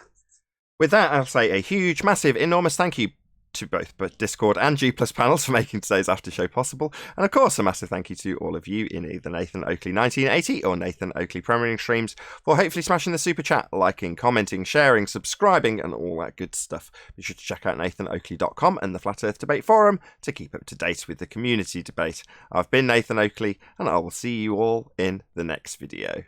With that, I'll say a huge, massive, enormous thank you to both Discord and G Plus panels for making today's after show possible. And of course, a massive thank you to all of you in either Nathan Oakley 1980 or Nathan Oakley Premiering streams for hopefully smashing the super chat, liking, commenting, sharing, subscribing, and all that good stuff. Be sure to check out nathanoakley.com and the Flat Earth Debate Forum to keep up to date with the community debate. I've been Nathan Oakley, and I will see you all in the next video.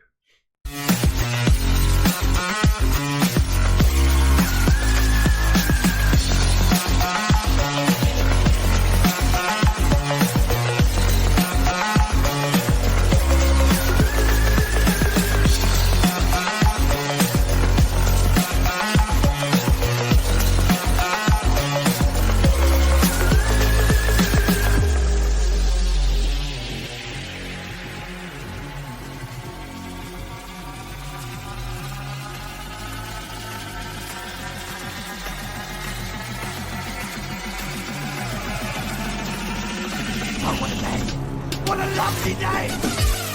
What a lovely day!